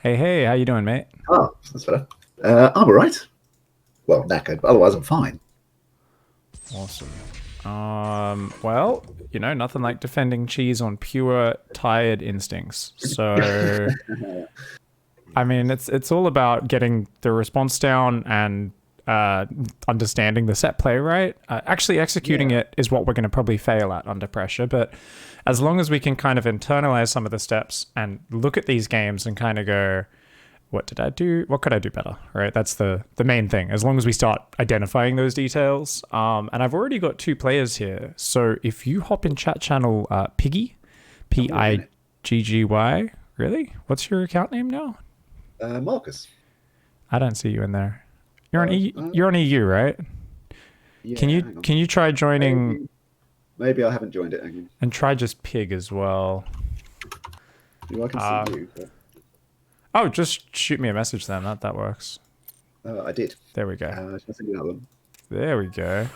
Hey, how you doing, mate? Oh, that's better. I'm all right. Well, knackered, but otherwise I'm fine. Awesome. Well, nothing like defending cheese on pure tired instincts. So, I mean, it's all about getting the response down and understanding the set play right. Actually, executing Yeah. it is what we're going to probably fail at under pressure. But as long as we can kind of internalize some of the steps and look at these games and kind of go, what did I do? What could I do better? Right. That's the main thing. As long as we start identifying those details. And I've already got two players here. So if you hop in chat channel Piggy, I'm already in it. Pigggy, really? What's your account name now? Marcus. I don't see you in there. You're on Uh, E. uh, You're on EU, right? Can yeah, you hang on. can you try joining Maybe I haven't joined it. Hang on. and try just Pig as well? I can see you. But, Oh, just shoot me a message then. That works. I did. There we go. Shall I send you that one? There we go.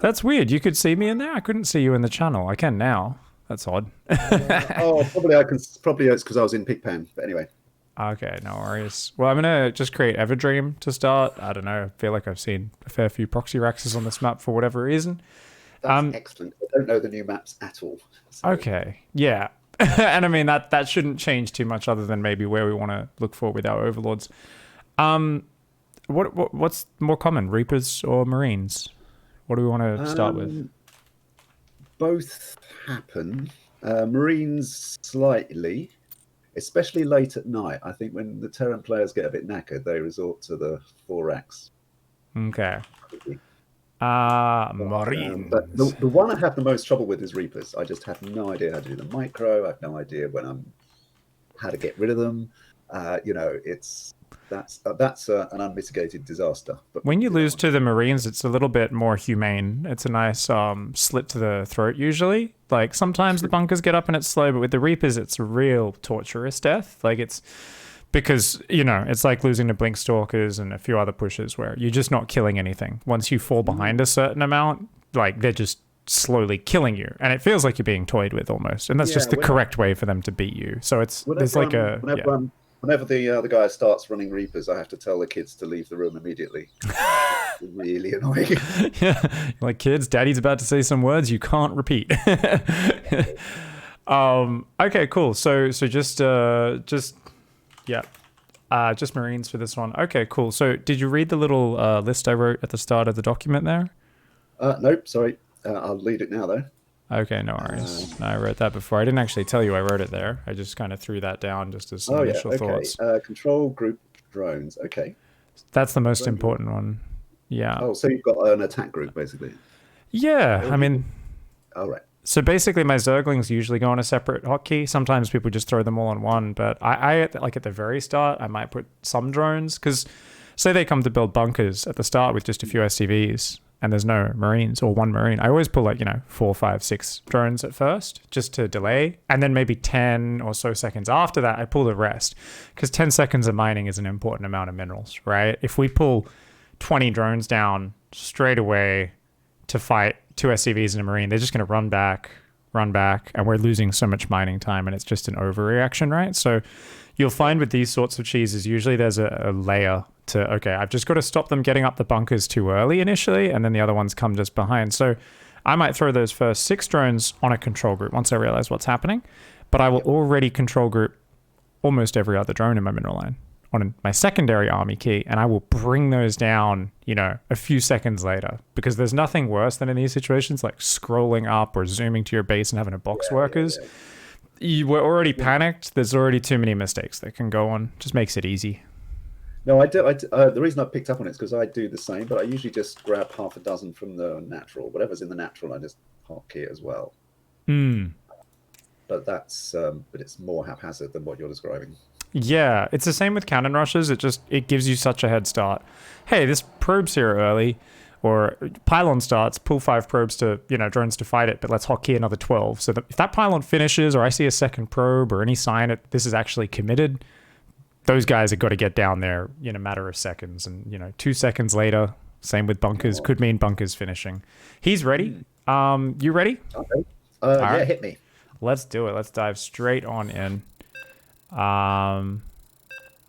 That's weird. You could see me in there. I couldn't see you in the channel. I can now. That's odd. Probably I can. Probably it's because I was in Pigpan. But anyway, Okay, no worries. Well, I'm gonna just create Everdream to start. I don't know. I feel like I've seen a fair few proxy raxes on this map for whatever reason. that's excellent. I don't know the new maps at all. So, Okay, yeah, and I mean that shouldn't change too much, other than maybe where we want to look for with our overlords. Um, what's more common, Reapers or Marines? What do we want to start with? both happen. Marines slightly, especially late at night. I think when the Terran players get a bit knackered, they resort to the 4-ax. Okay. But Marines. the one I have the most trouble with is Reapers. I just have no idea how to do the micro. I have no idea how to get rid of them. That's an unmitigated disaster. But When you lose to the Marines, it's a little bit more humane. It's a nice slit to the throat usually. Like sometimes the bunkers get up and it's slow, but with the Reapers, it's a real torturous death. Like it's because, it's like losing to Blink Stalkers and a few other pushes where you're just not killing anything. Once you fall behind a certain amount, like they're just slowly killing you. And it feels like you're being toyed with almost. And that's yeah, just the correct way for them to beat you. So there's like a, yeah. Whenever the guy starts running Reapers, I have to tell the kids to leave the room immediately. It's really annoying. Yeah, like kids, daddy's about to say some words you can't repeat. Okay, cool. So just yeah. Just Marines for this one. Okay, cool. So did you read the little list I wrote at the start of the document there? Nope, sorry. I'll lead it now though. Okay, no worries. No, I wrote that before. I didn't actually tell you I wrote it there. I just kind of threw that down just as some initial thoughts. Control group drones. Okay. That's the most important one. Yeah. Oh, so you've got an attack group basically. Yeah, I mean, All right. so basically my Zerglings usually go on a separate hotkey. Sometimes people just throw them all on one, but I like at the very start, I might put some drones because say they come to build bunkers at the start with just a few SCVs and there's no Marines or one Marine. I always pull like, 4, 5, 6 drones at first just to delay. And then maybe 10 or so seconds after that, I pull the rest because 10 seconds of mining is an important amount of minerals, right? If we pull 20 drones down straight away to fight 2 SCVs and a Marine, they're just going to run back, and we're losing so much mining time, and it's just an overreaction, right? So you'll find with these sorts of cheeses, usually there's a layer to, okay, I've just got to stop them getting up the bunkers too early initially, and then the other ones come just behind. So I might throw those first 6 drones on a control group once I realize what's happening, but I will already control group almost every other drone in my mineral line on my secondary army key, and I will bring those down, a few seconds later, because there's nothing worse than in these situations like scrolling up or zooming to your base and having a box workers. You were already panicked. There's already too many mistakes that can go on. Just makes it easy. No, I do. The reason I picked up on it is because I do the same, but I usually just grab half a dozen from the natural. Whatever's in the natural, I just hotkey it as well. But but it's more haphazard than what you're describing. Yeah, it's the same with cannon rushes. It gives you such a head start. Hey, this probe's here early, or pylon starts, pull 5 probes to, drones to fight it, but let's hotkey another 12. So that if that pylon finishes, or I see a second probe, or any sign that this is actually committed, those guys have got to get down there in a matter of seconds. And, 2 seconds later, same with bunkers, could mean bunkers finishing. He's ready. You ready? Okay. Right. Hit me. Let's do it. Let's dive straight on in.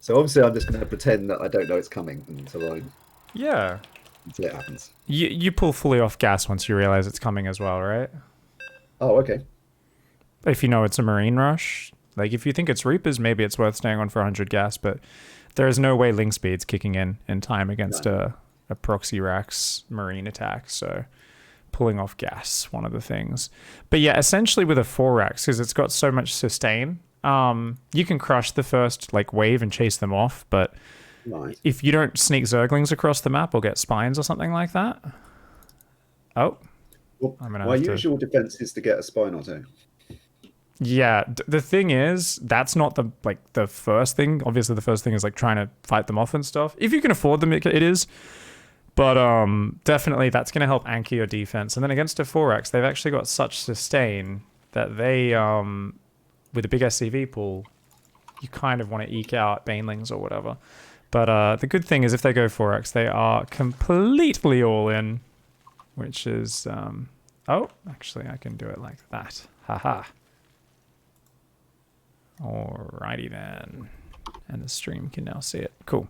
So obviously I'm just going to pretend that I don't know it's coming until Yeah. it happens. You pull fully off gas once you realize it's coming as well, right? Oh, okay. If you know it's a marine rush. Like, if you think it's Reapers, maybe it's worth staying on for 100 gas, but there is no way Link Speed's kicking in time against a Proxy Rax marine attack, so pulling off gas, one of the things. But yeah, essentially with a 4-Rax, because it's got so much sustain, you can crush the first like wave and chase them off, but if you don't sneak Zerglings across the map or get spines or something like that... Oh. Well, my usual defense is to get a spine or two. Yeah, the thing is, that's not the first thing. Obviously, the first thing is like trying to fight them off and stuff. If you can afford them, it is. But definitely that's going to help anchor your defense. And then against a 4X, they've actually got such sustain that they, with a big SCV pool, you kind of want to eke out Banelings or whatever. But the good thing is if they go 4X, they are completely all in, which is... oh, actually, I can do it like that. Haha. Alrighty then. And the stream can now see it. Cool.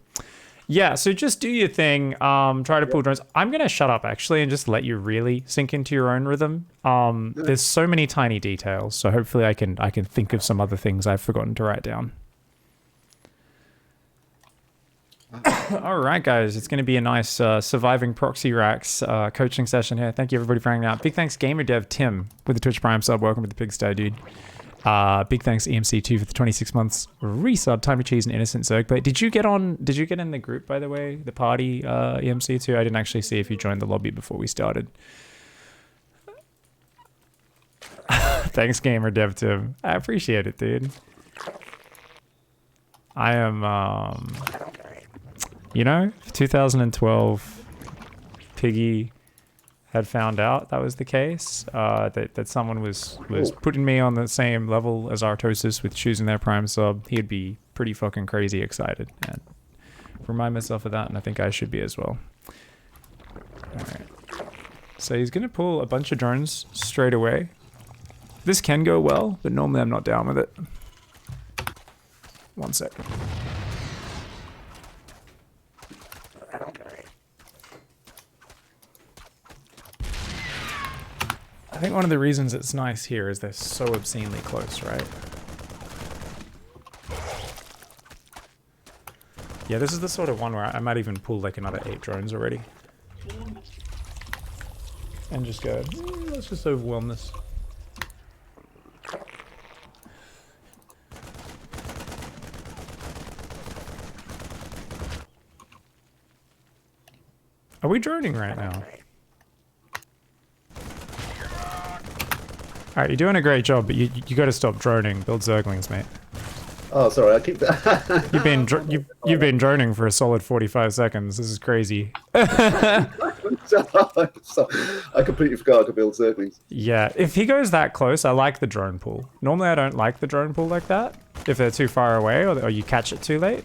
Yeah, so just do your thing. Try to pull drones. I'm going to shut up, actually, and just let you really sink into your own rhythm. There's so many tiny details, so hopefully I can think of some other things I've forgotten to write down. All right, guys. It's going to be a nice surviving Proxy Rax coaching session here. Thank you, everybody, for hanging out. Big thanks, Gamer Dev Tim, with the Twitch Prime sub. Welcome to the Pigstar, dude. Big thanks EMC2 for the 26 months resub. Time to cheese and innocent Zergblade. Did you get in the group, by the way, the party, EMC2? I didn't actually see if you joined the lobby before we started. Thanks, Gamer Dev Tim. I appreciate it, dude. I am 2012 Piggy had found out that was the case, that someone was putting me on the same level as Artosis with choosing their Prime sub, he'd be pretty fucking crazy excited. And remind myself of that, and I think I should be as well. Alright. So he's going to pull a bunch of drones straight away. This can go well, but normally I'm not down with it. One sec. I think one of the reasons it's nice here is they're so obscenely close, right? Yeah, this is the sort of one where I might even pull like another 8 drones already. And just go, let's just overwhelm this. Are we droning right now? Alright, you're doing a great job, but you gotta stop droning. Build Zerglings, mate. Oh, sorry, I keep that. You've been droning for a solid 45 seconds. This is crazy. I completely forgot I could build Zerglings. Yeah, if he goes that close, I like the drone pool. Normally I don't like the drone pool like that, if they're too far away or you catch it too late.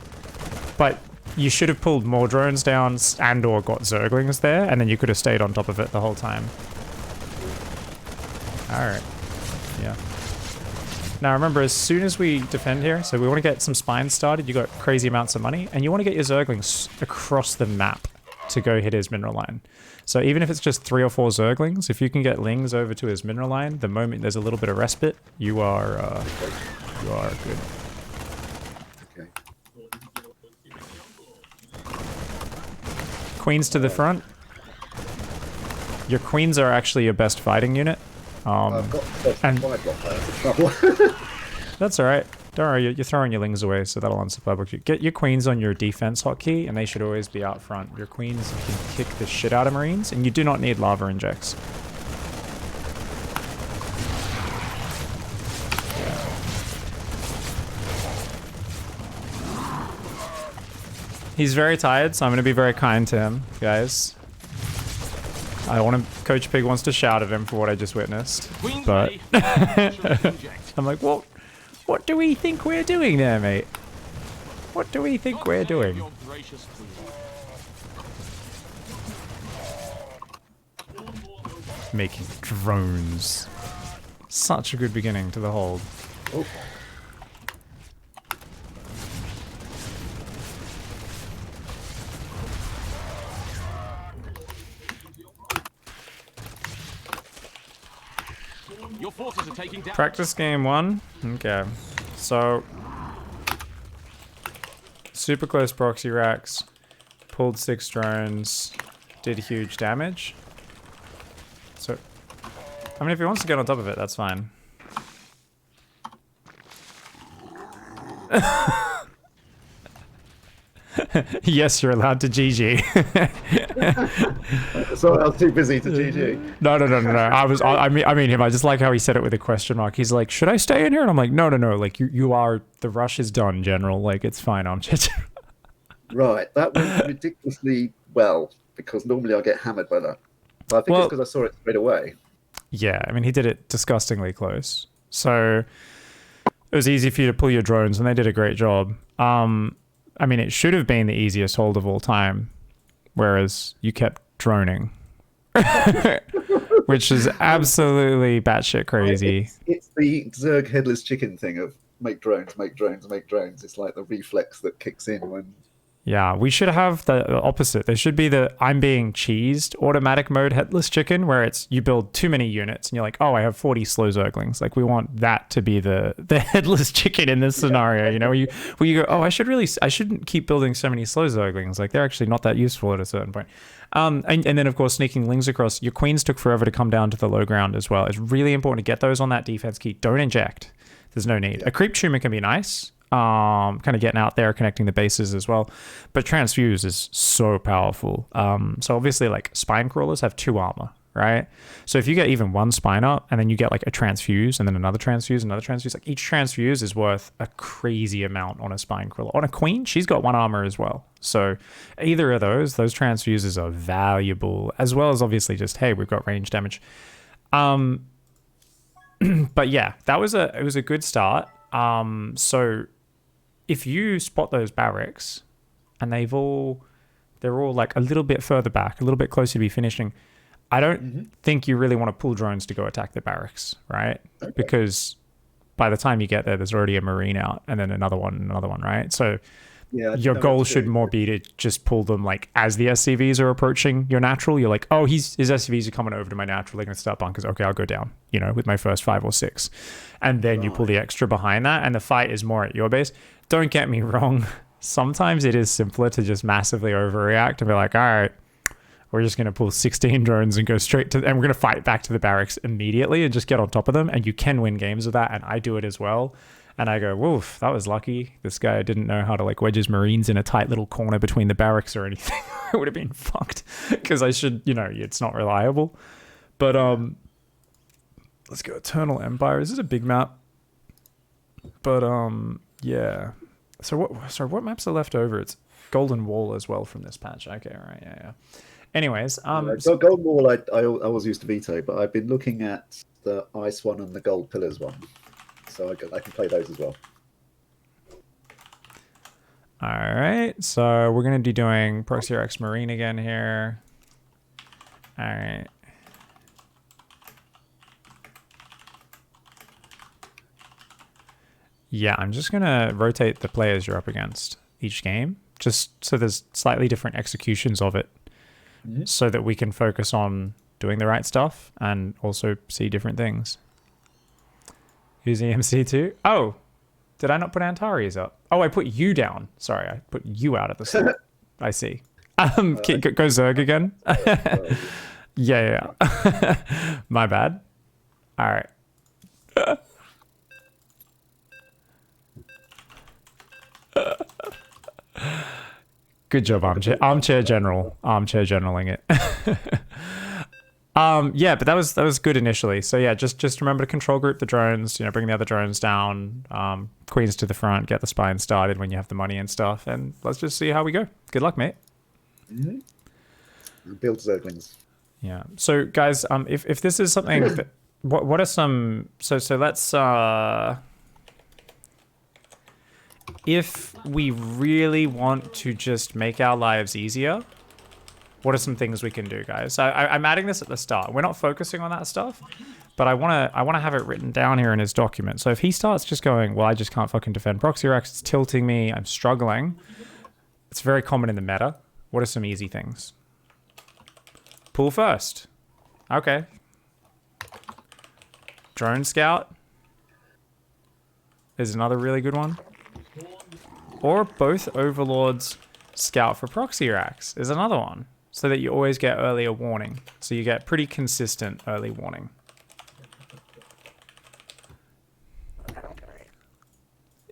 But you should have pulled more drones down and or got Zerglings there, and then you could have stayed on top of it the whole time. Alright. Yeah. Now remember, as soon as we defend here, so we want to get some spines started, you got crazy amounts of money, and you want to get your Zerglings across the map to go hit his mineral line. So even if it's just 3 or 4 Zerglings, if you can get Lings over to his mineral line, the moment there's a little bit of respite, you are good. Okay. Queens to the front. Your queens are actually your best fighting unit. I've got That's alright. Don't worry, you're throwing your Lings away, so that'll unsupply you. Get your queens on your defense hotkey, and they should always be out front. Your queens can kick the shit out of Marines, and you do not need lava injects. He's very tired, so I'm going to be very kind to him, guys. Coach Pig wants to shout at him for what I just witnessed, but I'm like, what do we think we're doing there, mate? What do we think we're doing? Making drones. Such a good beginning to the hold. Oh. forces are taking damage. Practice game 1. Okay. So, super close proxy racks. Pulled 6 drones. Did huge damage. So, I mean, if he wants to get on top of it, that's fine. Yes, you're allowed to GG. So I was too busy to GG. No. I mean him. I just like how he said it with a question mark. He's like, "Should I stay in here?" And I'm like, "No. Like you are. The rush is done, General. Like it's fine. I'm just." Right, that went ridiculously well because normally I get hammered by that. But I think it's because I saw it straight away. Yeah, I mean he did it disgustingly close. So it was easy for you to pull your drones, and they did a great job. I mean, it should have been the easiest hold of all time, whereas you kept droning, which is absolutely batshit crazy. It's the Zerg headless chicken thing of make drones, make drones, make drones. It's like the reflex that kicks in when... Yeah, we should have the opposite. There should be the I'm being cheesed automatic mode headless chicken, where it's you build too many units and you're like, oh, I have 40 slow zerglings. Like we want that to be the headless chicken in this scenario, you know, where you go, oh, I shouldn't keep building so many slow zerglings. Like they're actually not that useful at a certain point. And then of course sneaking lings across. Your queens took forever to come down to the low ground as well. It's really important to get those on that defense key. Don't inject. There's no need. A creep tumor can be nice. Kind of getting out there, connecting the bases as well. But transfuse is so powerful. So obviously like spine crawlers have 2 armor, right? So if you get even 1 spine up and then you get like a transfuse and then another transfuse, like each transfuse is worth a crazy amount on a spine crawler. On a queen, she's got 1 armor as well. So either of those transfuses are valuable, as well as obviously just, hey, we've got range damage. But yeah, it was a good start. So if you spot those barracks and they're all like a little bit further back, a little bit closer to be finishing, I don't think you really want to pull drones to go attack the barracks, right? Okay. Because by the time you get there, there's already a marine out and then another one, right? So yeah, your goal should more be to just pull them like as the SCVs are approaching your natural. You're like, oh, his SCVs are coming over to my natural. They're going to start bunkers. Okay, I'll go down, you know, with my first 5 or 6. And then you pull the extra behind that and the fight is more at your base. Don't get me wrong. Sometimes it is simpler to just massively overreact and be like, all right, we're just going to pull 16 drones and go straight to, and we're going to fight back to the barracks immediately and just get on top of them. And you can win games with that. And I do it as well. And I go, woof, that was lucky. This guy didn't know how to like wedge his marines in a tight little corner between the barracks or anything. It would have been fucked because I should, you know, it's not reliable. But let's go Eternal Empire. This is a big map. But yeah. So what maps are left over? It's Golden Wall as well from this patch. Okay, right, yeah. Anyways, Golden Wall I always used to veto, but I've been looking at the Ice one and the Gold Pillars one. So I can play those as well. All right, so we're going to be doing Proxy Rex Marine again here. All right. Yeah, I'm just going to rotate the players you're up against each game, just so there's slightly different executions of it, so that we can focus on doing the right stuff and also see different things. Who's EMC2? Oh, did I not put Antares up? Oh, I put you down. Sorry, I put you out at the start. I see. Go Zerg again. Yeah. My bad. All right. Good job, armchair general. Armchair generaling it. Yeah, but that was good initially. So yeah, just remember to control group the drones, you know, bring the other drones down, queens to the front, get the spine started when you have the money and stuff, and let's just see how we go. Good luck, mate. Build zerglings. Yeah. So guys, if this is something that, what are some, so let's if we really want to just make our lives easier, what are some things we can do, guys? I'm adding this at the start. We're not focusing on that stuff, but I wanna have it written down here in his document. So if he starts just going, well, I just can't fucking defend Proxy Rex, it's tilting me, I'm struggling. It's very common in the meta. What are some easy things? Pull first. Okay. Drone Scout is another really good one. Or both Overlords Scout for Proxy racks is another one. So that you always get earlier warning. So you get pretty consistent early warning.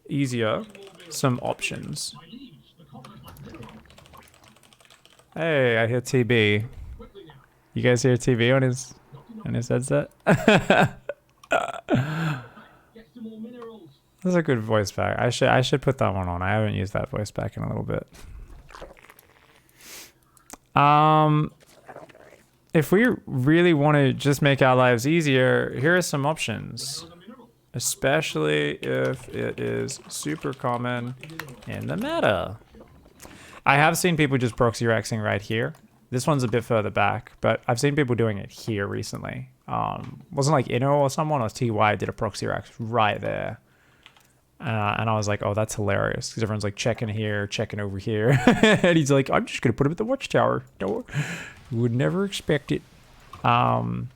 Easier. Some options. Hey, I hear TB. You guys hear TB on his headset? That's a good voice back. I should put that one on. I haven't used that voice back in a little bit. If we really want to just make our lives easier, here are some options. Especially if it is super common in the meta. I have seen people just proxy raxing right here. This one's a bit further back, but I've seen people doing it here recently. Wasn't like Inno or someone or TY did a proxy rax right there. And I was like, oh, that's hilarious. Because everyone's like checking here, checking over here. And he's like, I'm just going to put him at the watchtower. No, you would never expect it. Cool.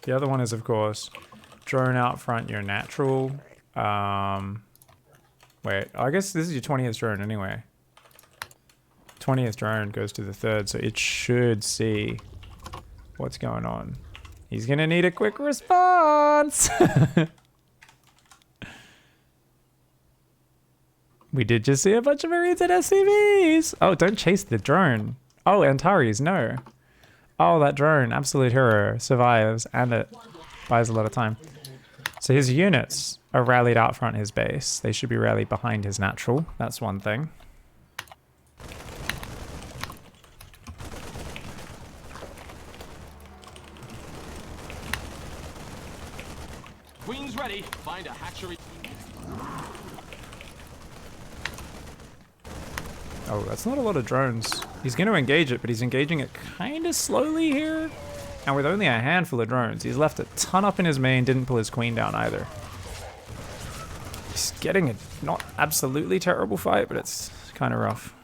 The other one is, of course, drone out front your natural. Wait, I guess this is your 20th drone anyway. 20th drone goes to the 3rd, so it should see what's going on. He's gonna need a quick response. We did just see a bunch of Marines and SCVs. Oh, don't chase the drone. Oh, Antares, no. Oh, that drone, absolute hero, survives, and it buys a lot of time. So his units are rallied out front his base. They should be rallied behind his natural. That's one thing. Queen's ready. Find a hatchery. Oh, that's not a lot of drones. He's going to engage it, but he's engaging it kind of slowly here. And with only a handful of drones, he's left a ton up in his main, didn't pull his queen down either. He's getting a not absolutely terrible fight, but it's kind of rough.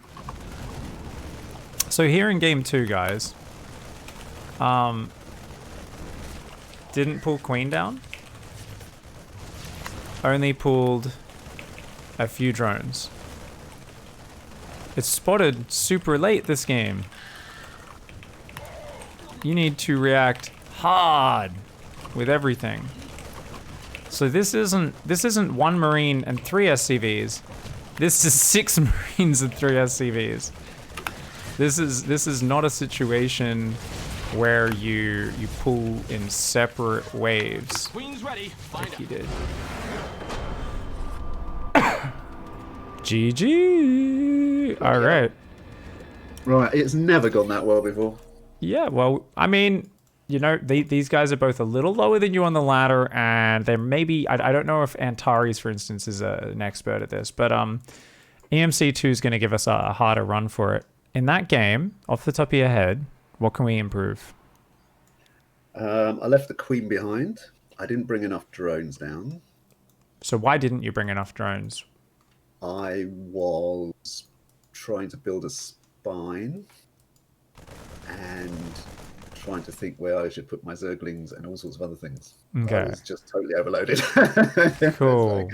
So here in game 2, guys, didn't pull queen down. Only pulled a few drones. It's spotted super late this game. You need to react hard with everything. So this isn't 1 Marine and 3 SCVs. This is 6 Marines and 3 SCVs. This is not a situation where you pull in separate waves. Queen's ready. Like he did. GG. All right. Right, it's never gone that well before. Yeah, well, I mean, you know, these guys are both a little lower than you on the ladder, and they're maybe, I don't know if Antares, for instance, is an expert at this, but EMC2 is going to give us a harder run for it. In that game, off the top of your head, what can we improve? I left the queen behind. I didn't bring enough drones down. So why didn't you bring enough drones? I was trying to build a spine and trying to think where I should put my zerglings and all sorts of other things. Okay. I was just totally overloaded. Cool.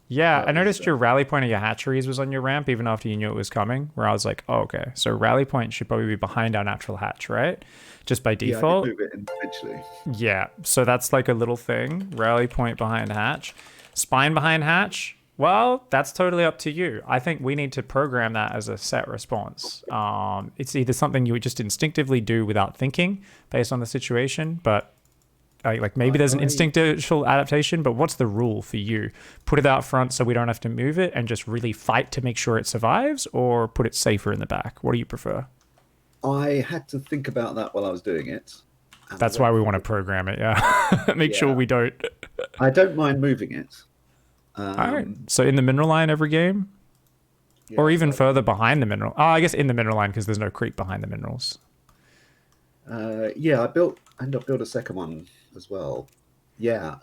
Yeah, I noticed your rally point of your hatcheries was on your ramp even after you knew it was coming, where I was like, oh, okay, so rally point should probably be behind our natural hatch, right? Just by default. Yeah, I did move it in eventually. Yeah, so that's like a little thing. Rally point behind hatch. Spine behind hatch. Well, that's totally up to you. I think we need to program that as a set response. It's either something you would just instinctively do without thinking based on the situation, but like maybe there's an instinctual adaptation, but what's the rule for you? Put it out front so we don't have to move it and just really fight to make sure it survives, or put it safer in the back? What do you prefer? I had to think about that while I was doing it. That's why we want to program it, yeah. Make sure we don't. I don't mind moving it. All right. So in the mineral line every game? Yeah, or even further behind the mineral? Oh, I guess in the mineral line because there's no creek behind the minerals. Yeah, I ended up building a second one as well. Yeah.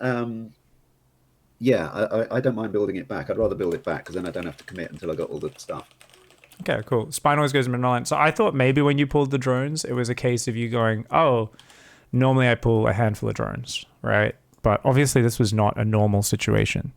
Yeah, I don't mind building it back. I'd rather build it back because then I don't have to commit until I got all the stuff. Okay, cool. Spine always goes mineral line. So I thought maybe when you pulled the drones, it was a case of you going, oh, normally I pull a handful of drones, right? But obviously this was not a normal situation,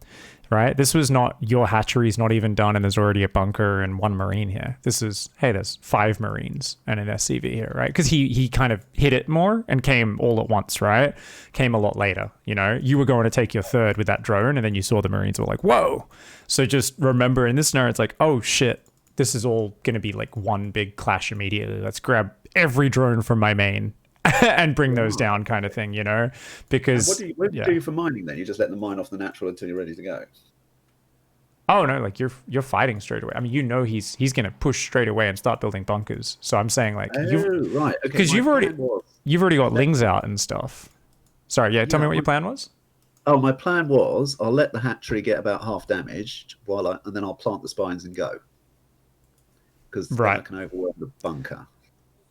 right? This was not your hatchery's not even done and there's already a bunker and 1 Marine here. This is, hey, there's 5 Marines and an SCV here, right? Because he kind of hit it more and came all at once, right? Came a lot later, you know? You were going to take your 3rd with that drone and then you saw the Marines were like, whoa. So just remember in this scenario, it's like, oh shit, this is all going to be like one big clash immediately. Let's grab every drone from my main and bring those down kind of thing, you know? Because what do you do for mining then? You just let them mine off the natural until you're ready to go? Oh no, like you're fighting straight away. I mean, you know he's gonna push straight away and start building bunkers. So I'm saying like right, okay. Because you've already got lings out and stuff. Sorry, yeah, tell me what your plan was. Oh, my plan was I'll let the hatchery get about half damaged and then I'll plant the spines and go. Because I can overwhelm the bunker.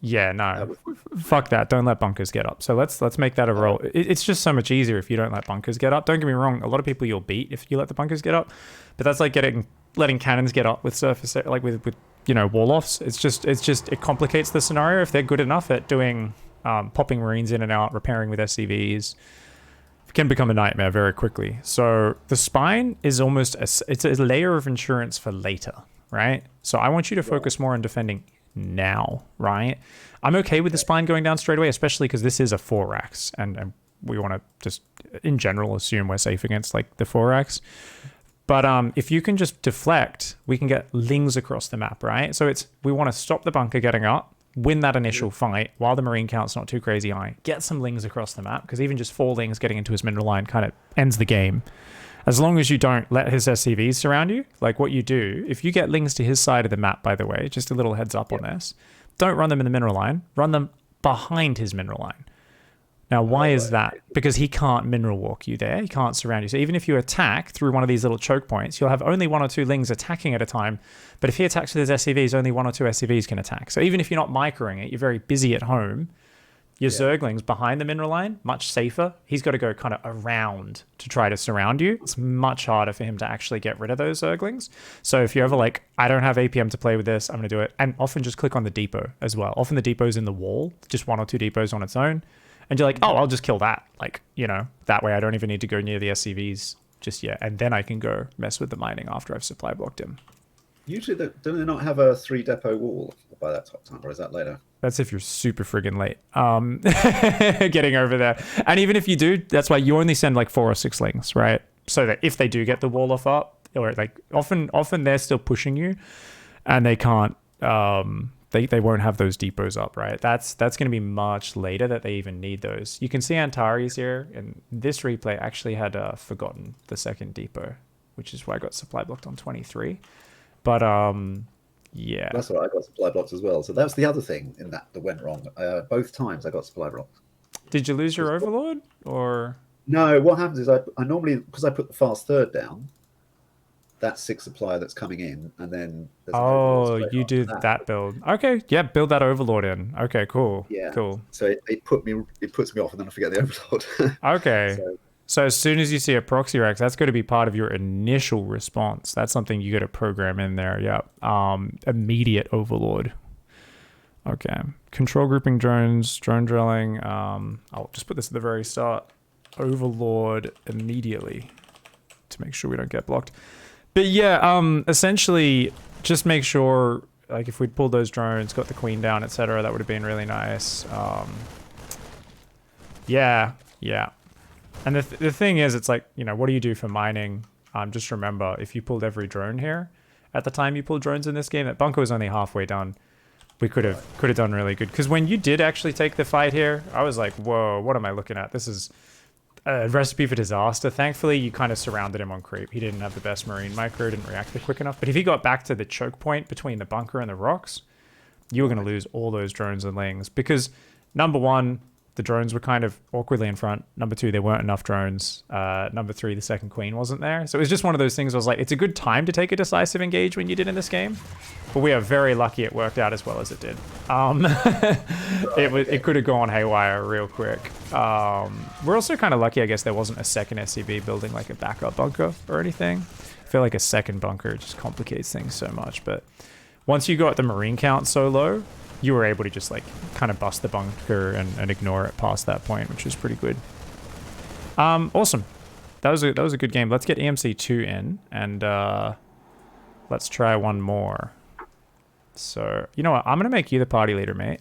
Yeah, no, fuck that. Don't let bunkers get up. So let's make that a roll. It's just so much easier if you don't let bunkers get up. Don't get me wrong. A lot of people you'll beat if you let the bunkers get up, but that's like letting cannons get up with surface, like with wall-offs. It complicates the scenario. If they're good enough at doing popping Marines in and out, repairing with SCVs, it can become a nightmare very quickly. So the spine is almost it's a layer of insurance for later, right? So I want you to focus more on defending now, right? I'm okay with the spine going down straight away, especially because this is a 4-ax, and we want to just in general assume we're safe against like the 4-ax. But if you can just deflect, we can get lings across the map, right? So we want to stop the bunker getting up, win that initial fight while the Marine count's not too crazy high, get some lings across the map, because even just 4 lings getting into his mineral line kind of ends the game. As long as you don't let his SCVs surround you, like what you do, if you get lings to his side of the map, by the way, just a little heads up on this, don't run them in the mineral line, run them behind his mineral line. Now, why is that? Because he can't mineral walk you there, he can't surround you. So even if you attack through one of these little choke points, you'll have only 1 or 2 lings attacking at a time, but if he attacks with his SCVs, only 1 or 2 SCVs can attack. So even if you're not microing it, you're very busy at home, your Zerglings behind the mineral line, much safer. He's got to go kind of around to try to surround you. It's much harder for him to actually get rid of those Zerglings. So if you're ever like, I don't have APM to play with this, I'm going to do it. And often just click on the depot as well. Often the depot's in the wall, just 1 or 2 depots on its own. And you're like, oh, I'll just kill that. Like, that way I don't even need to go near the SCVs just yet. And then I can go mess with the mining after I've supply blocked him. Usually, don't they not have a 3 depot wall by that time, or is that later? That's if you're super friggin' late getting over there. And even if you do, that's why you only send like 4 or 6 lings, right? So that if they do get the wall off up, or like often they're still pushing you and they can't, they won't have those depots up, right? That's going to be much later that they even need those. You can see Antares here, and this replay actually had forgotten the 2nd depot, which is why I got supply blocked on 23. But yeah, that's what I got supply blocks as well. So that's the other thing in that went wrong. Both times I got supply blocks. Did you lose your overlord or? No, what happens is I normally, because I put the fast 3rd down, that's 6 supply that's coming in, and then there's you do that build. Okay, yeah, build that overlord in. Okay, cool. Yeah, cool. So it puts me off, and then I forget the overlord. Okay. So as soon as you see a proxy Rex, that's going to be part of your initial response. That's something you got to program in there. Yeah. Immediate overlord. Okay. Control grouping drones, drone drilling. I'll just put this at the very start. Overlord immediately to make sure we don't get blocked. But yeah, essentially just make sure, like if we'd pulled those drones, got the queen down, etc., that would have been really nice. Yeah. And the thing is, it's like, what do you do for mining? Just remember, if you pulled every drone here, at the time you pulled drones in this game, that bunker was only halfway done. We could have done really good. Because when you did actually take the fight here, I was like, whoa, what am I looking at? This is a recipe for disaster. Thankfully, you kind of surrounded him on creep. He didn't have the best Marine micro, didn't react quick enough. But if he got back to the choke point between the bunker and the rocks, you were going to lose all those drones and lings. Because, number 1, the drones were kind of awkwardly in front. Number 2, there weren't enough drones. Number 3, the 2nd queen wasn't there. So it was just one of those things I was like, it's a good time to take a decisive engage when you did in this game. But we are very lucky it worked out as well as it did. It could have gone haywire real quick. We're also kind of lucky, I guess, there wasn't a 2nd SCV building like a backup bunker or anything. I feel like a 2nd bunker just complicates things so much. But once you got the Marine count so low, you were able to just like kind of bust the bunker and ignore it past that point, which is pretty good. Awesome. That was a good game. Let's get EMC2 in and let's try one more. So, you know what? I'm going to make you the party leader, mate.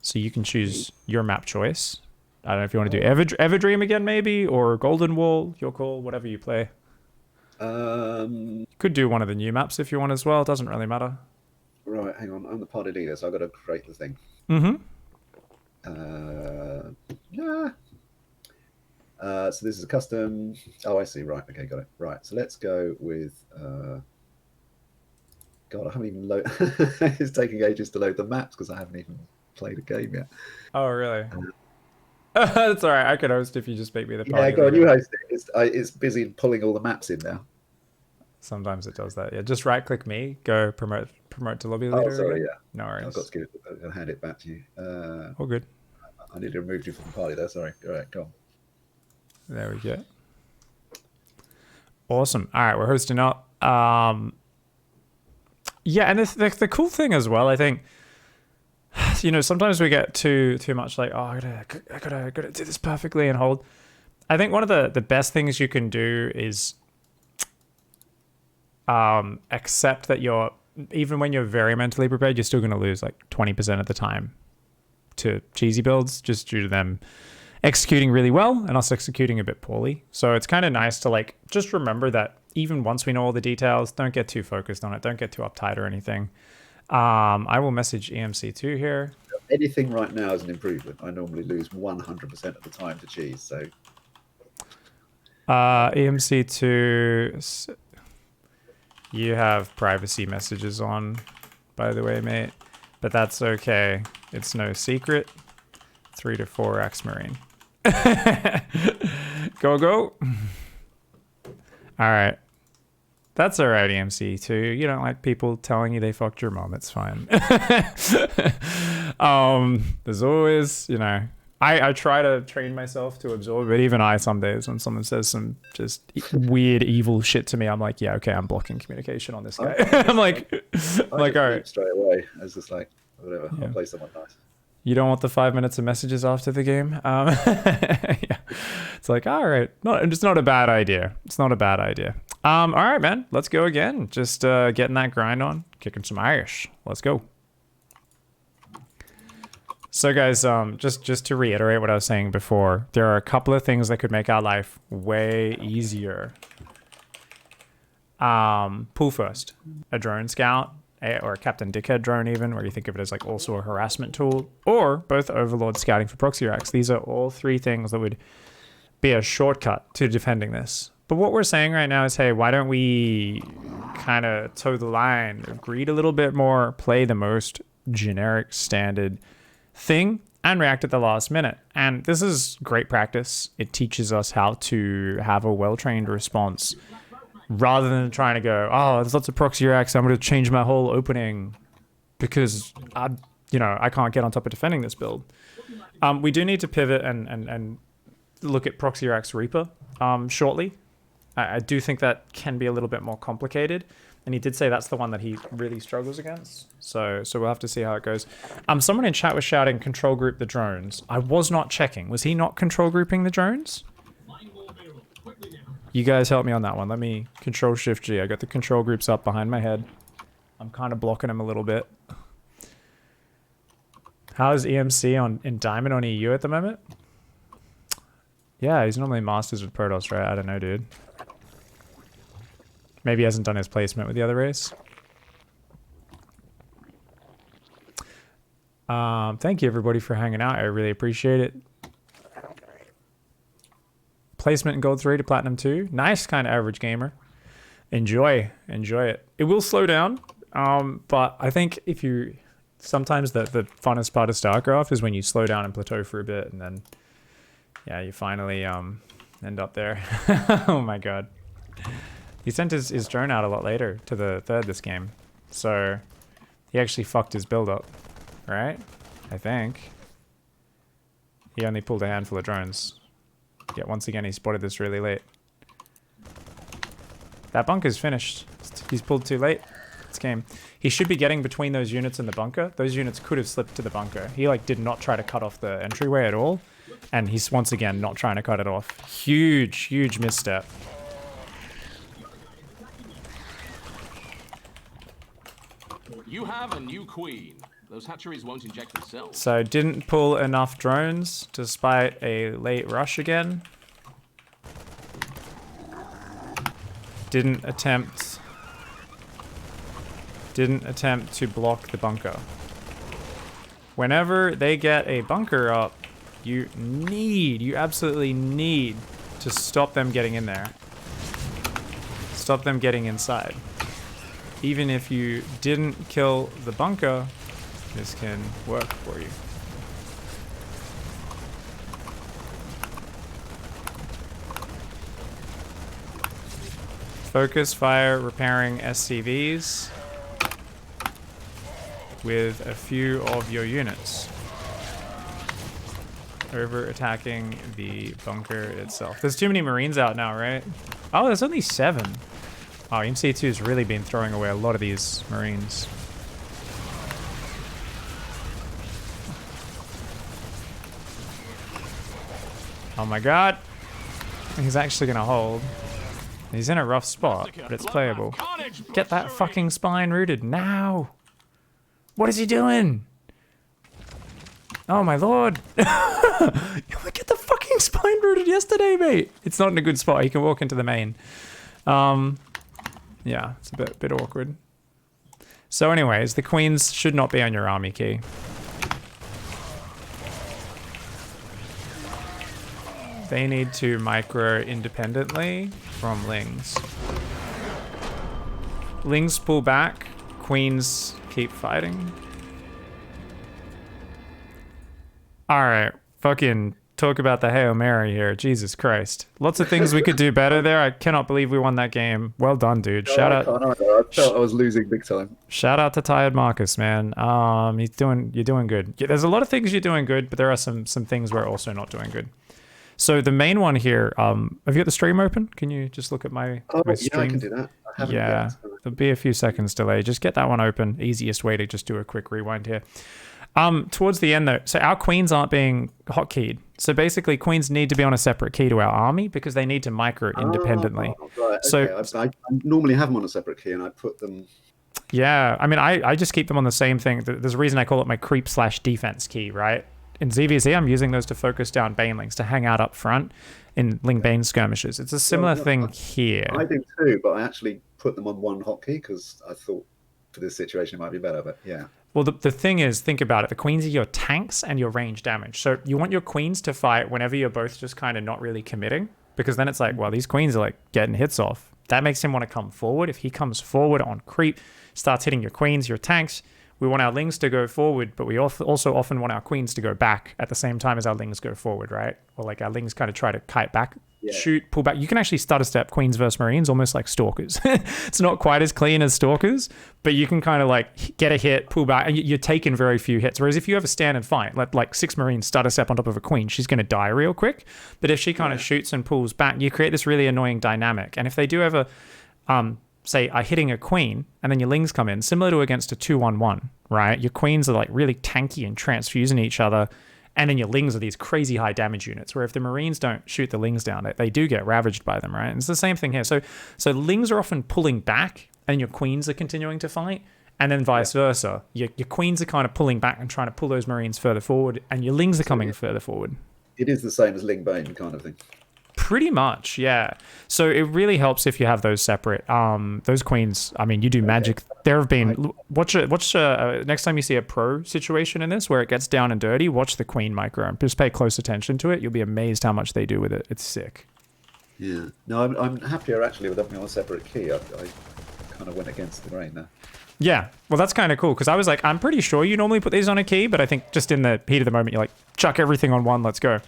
So you can choose your map choice. I don't know if you want to do Everdream again, maybe, or Golden Wall, your call, whatever you play. Could do one of the new maps if you want as well. It doesn't really matter. Right, hang on. I'm the party leader, so I've got to create the thing. Yeah. So this is a custom. Oh, I see. Right. Okay, got it. Right. So let's go with. God, I haven't even load. It's taking ages to load the maps because I haven't even played a game yet. Oh, really? That's all right. I could host if you just make me the party. Yeah, go on. You host it. It's busy pulling all the maps in now. Sometimes it does that. Yeah, just right-click me. Go promote to lobby leader. Oh, sorry. Again. Yeah. No worries. I've got to I'm gonna hand it back to you. All good. I need to remove you from the party there. Sorry. All right, go on. There we go. Awesome. All right, we're hosting up. Yeah, and the cool thing as well, I think, you know, sometimes we get too much like, oh, I gotta do this perfectly and hold. I think one of the best things you can do is accept that even when you're very mentally prepared, you're still going to lose like 20% of the time to cheesy builds just due to them executing really well and us executing a bit poorly. So it's kind of nice to like just remember that even once we know all the details, don't get too focused on it. Don't get too uptight or anything. I will message EMC2 here. Anything right now is an improvement. I normally lose 100% of the time to cheese. So EMC2, you have privacy messages on, by the way, mate. But that's okay. It's no secret. 3 to 4 X Marine. Go. All right. That's all right, EMC2. You don't like people telling you they fucked your mom. It's fine. There's always, you know, I try to train myself to absorb it. Even I, some days when someone says some just weird, evil shit to me, I'm like, yeah, okay, I'm blocking communication on this guy. I'm like, all right. Straight away. I was just like, whatever. Yeah. I'll play someone nice. You don't want the 5 minutes of messages after the game. Yeah. It's like, all right, it's not a bad idea. It's not a bad idea. All right, man, let's go again. Just getting that grind on, kicking some Irish. Let's go. So guys, just to reiterate what I was saying before, there are a couple of things that could make our life way easier. Pool first, a drone scout, or a Captain Dickhead drone even, where you think of it as like also a harassment tool, or both Overlord scouting for proxy racks. These are all three things that would be a shortcut to defending this. But what we're saying right now is, hey, why don't we kind of toe the line, greed a little bit more, play the most generic standard thing, and react at the last minute. And this is great practice. It teaches us how to have a well-trained response rather than trying to go, oh, there's lots of proxy racks, I'm going to change my whole opening because I can't get on top of defending this build. We do need to pivot and look at proxy racks Reaper shortly. I do think that can be a little bit more complicated. And he did say that's the one that he really struggles against. So we'll have to see how it goes. Someone in chat was shouting, control group the drones. I was not checking. Was he not control grouping the drones? You guys help me on that one. Let me control shift G. I got the control groups up behind my head. I'm kind of blocking him a little bit. How's EMC in Diamond on EU at the moment? Yeah, he's normally Masters with Protoss, right? I don't know, dude. Maybe he hasn't done his placement with the other race. Thank you, everybody, for hanging out. I really appreciate it. Placement in Gold 3 to Platinum 2. Nice kind of average gamer. Enjoy it. It will slow down, but I think if you... Sometimes the funnest part of StarCraft is when you slow down and plateau for a bit, and then, yeah, you finally end up there. Oh my god. He sent his drone out a lot later to the third this game, so he actually fucked his build up, right? I think. He only pulled a handful of drones. Yet once again, he spotted this really late. That bunker's finished. He's pulled too late. this game. He should be getting between those units in the bunker. Those units could have slipped to the bunker. He like did not try to cut off the entryway at all. And he's once again not trying to cut it off. Huge misstep. You have a new queen. Those hatcheries won't inject themselves. So didn't pull enough drones despite a late rush again. Didn't attempt to block the bunker. Whenever they get a bunker up, you absolutely need to stop them getting in there. Stop them getting inside. Even if you didn't kill the bunker, this can work for you. Focus fire repairing SCVs with a few of your units. Over attacking the bunker itself. There's too many Marines out now, right? Oh, there's only 7. Oh, MC2's really been throwing away a lot of these Marines. Oh my god. He's actually gonna hold. He's in a rough spot, but it's playable. Get that fucking spine rooted now! What is he doing? Oh my lord! Get the fucking spine rooted yesterday, mate! It's not in a good spot. He can walk into the main. Yeah, it's a bit awkward. So anyways, the queens should not be on your army key. They need to micro independently from Lings. Lings pull back, queens keep fighting. Alright, fucking talk about the Hail Mary here. Jesus Christ. Lots of things we could do better there. I cannot believe we won that game. Well done, dude. Shout out. I felt I was losing big time. Shout out to Tired Marcus, man. You're doing good. Yeah, there's a lot of things you're doing good, but there are some things we're also not doing good. So the main one here, have you got the stream open? Can you just look at my stream? Yeah, I can do that. I haven't yet. There'll be a few seconds delay. Just get that one open. Easiest way to just do a quick rewind here. Towards the end though, so our queens aren't being hotkeyed. So basically queens need to be on a separate key to our army because they need to micro independently. Right, so okay. I normally have them on a separate key and I put them... Yeah, I mean, I just keep them on the same thing. There's a reason I call it my creep/defense key, right? In ZvT, I'm using those to focus down banelings, to hang out up front in Ling-Bane skirmishes. It's a similar thing here. I do too, but I actually put them on one hotkey because I thought for this situation it might be better, but yeah. Well, the thing is, think about it. The queens are your tanks and your range damage. So you want your queens to fight whenever you're both just kind of not really committing, because then it's like, well, these queens are like getting hits off. That makes him want to come forward. If he comes forward on creep, starts hitting your queens, your tanks, we want our Lings to go forward, but we also often want our queens to go back at the same time as our Lings go forward, right? Or like our Lings kind of try to kite back, shoot, pull back. You can actually stutter step queens versus Marines almost like Stalkers. It's not quite as clean as Stalkers, but you can kind of like get a hit, pull back, and you're taking very few hits. Whereas if you ever stand and fight, like 6 Marines stutter step on top of a queen, she's going to die real quick. But if she kind of shoots and pulls back, you create this really annoying dynamic. And if they do ever... say are hitting a queen and then your Lings come in, similar to against a 2-1-1, right? Your queens are like really tanky and transfusing each other, and then your Lings are these crazy high damage units where if the Marines don't shoot the Lings down, they do get ravaged by them, right? And it's the same thing here. So Lings are often pulling back and your queens are continuing to fight, and then vice versa. Your queens are kind of pulling back and trying to pull those Marines further forward, and your Lings are coming further forward. It is the same as Ling-Bane kind of thing. Pretty much, yeah. So it really helps if you have those separate. Those queens, I mean, you do magic. There have been... Watch next time you see a pro situation in this where it gets down and dirty, watch the queen micro and just pay close attention to it. You'll be amazed how much they do with it. It's sick. Yeah. No, I'm happier actually with having on a separate key. I kind of went against the grain there. Yeah, well, that's kind of cool because I was like, I'm pretty sure you normally put these on a key, but I think just in the heat of the moment, you're like, chuck everything on one, let's go.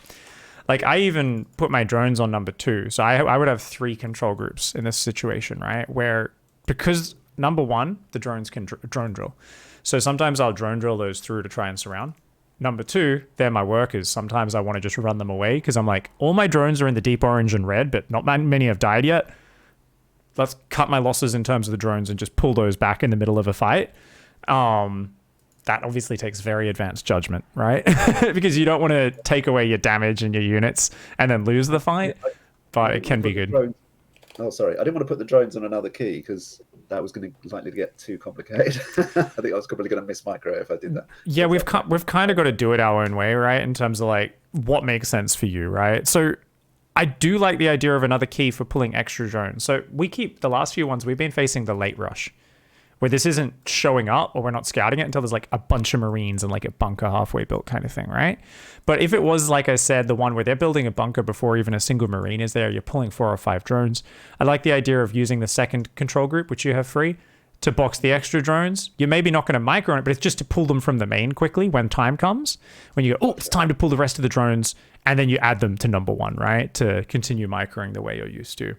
Like, I even put my drones on number 2. So I would have 3 control groups in this situation, right? Where, because number 1, the drones can drone drill. So sometimes I'll drone drill those through to try and surround. Number 2, they're my workers. Sometimes I want to just run them away because I'm like, all my drones are in the deep orange and red, but not many have died yet. let's cut my losses in terms of the drones and just pull those back in the middle of a fight. That obviously takes very advanced judgment, right? Because you don't want to take away your damage and your units and then lose the fight, but it can be good. Oh, sorry. I didn't want to put the drones on another key because that was likely to get too complicated. I think I was probably going to miss micro if I did that. Yeah, we've kind of got to do it our own way, right? In terms of like what makes sense for you, right? So I do like the idea of another key for pulling extra drones. So we keep the last few ones, we've been facing the late rush, where this isn't showing up or we're not scouting it until there's like a bunch of Marines and like a bunker halfway built kind of thing, right? But if it was, like I said, the one where they're building a bunker before even a single Marine is there, you're pulling 4 or 5 drones. I like the idea of using the second control group, which you have free, to box the extra drones. You're maybe not going to micro it, but it's just to pull them from the main quickly when time comes. When you go, oh, it's time to pull the rest of the drones, and then you add them to number 1, right? To continue microing the way you're used to.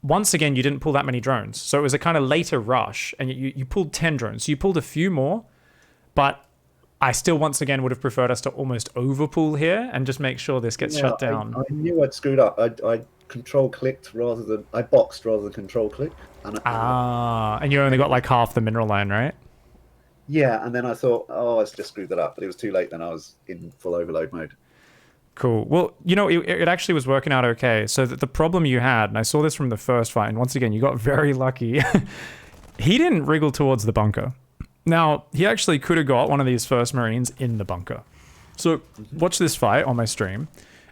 Once again, you didn't pull that many drones. So it was a kind of later rush, and you pulled 10 drones. So you pulled a few more, but I still, once again, would have preferred us to almost overpull here and just make sure this gets shut down. I knew I'd screwed up. I control-clicked rather than... I boxed rather than control-clicked. And you only got like half the mineral line, right? Yeah, and then I thought, oh, I just screwed that up. But it was too late then. I was in full overload mode. Cool. Well, you know, it actually was working out okay. So the problem you had, and I saw this from the first fight, and once again, you got very lucky. He didn't wriggle towards the bunker. Now, he actually could have got one of these first Marines in the bunker. So watch this fight on my stream.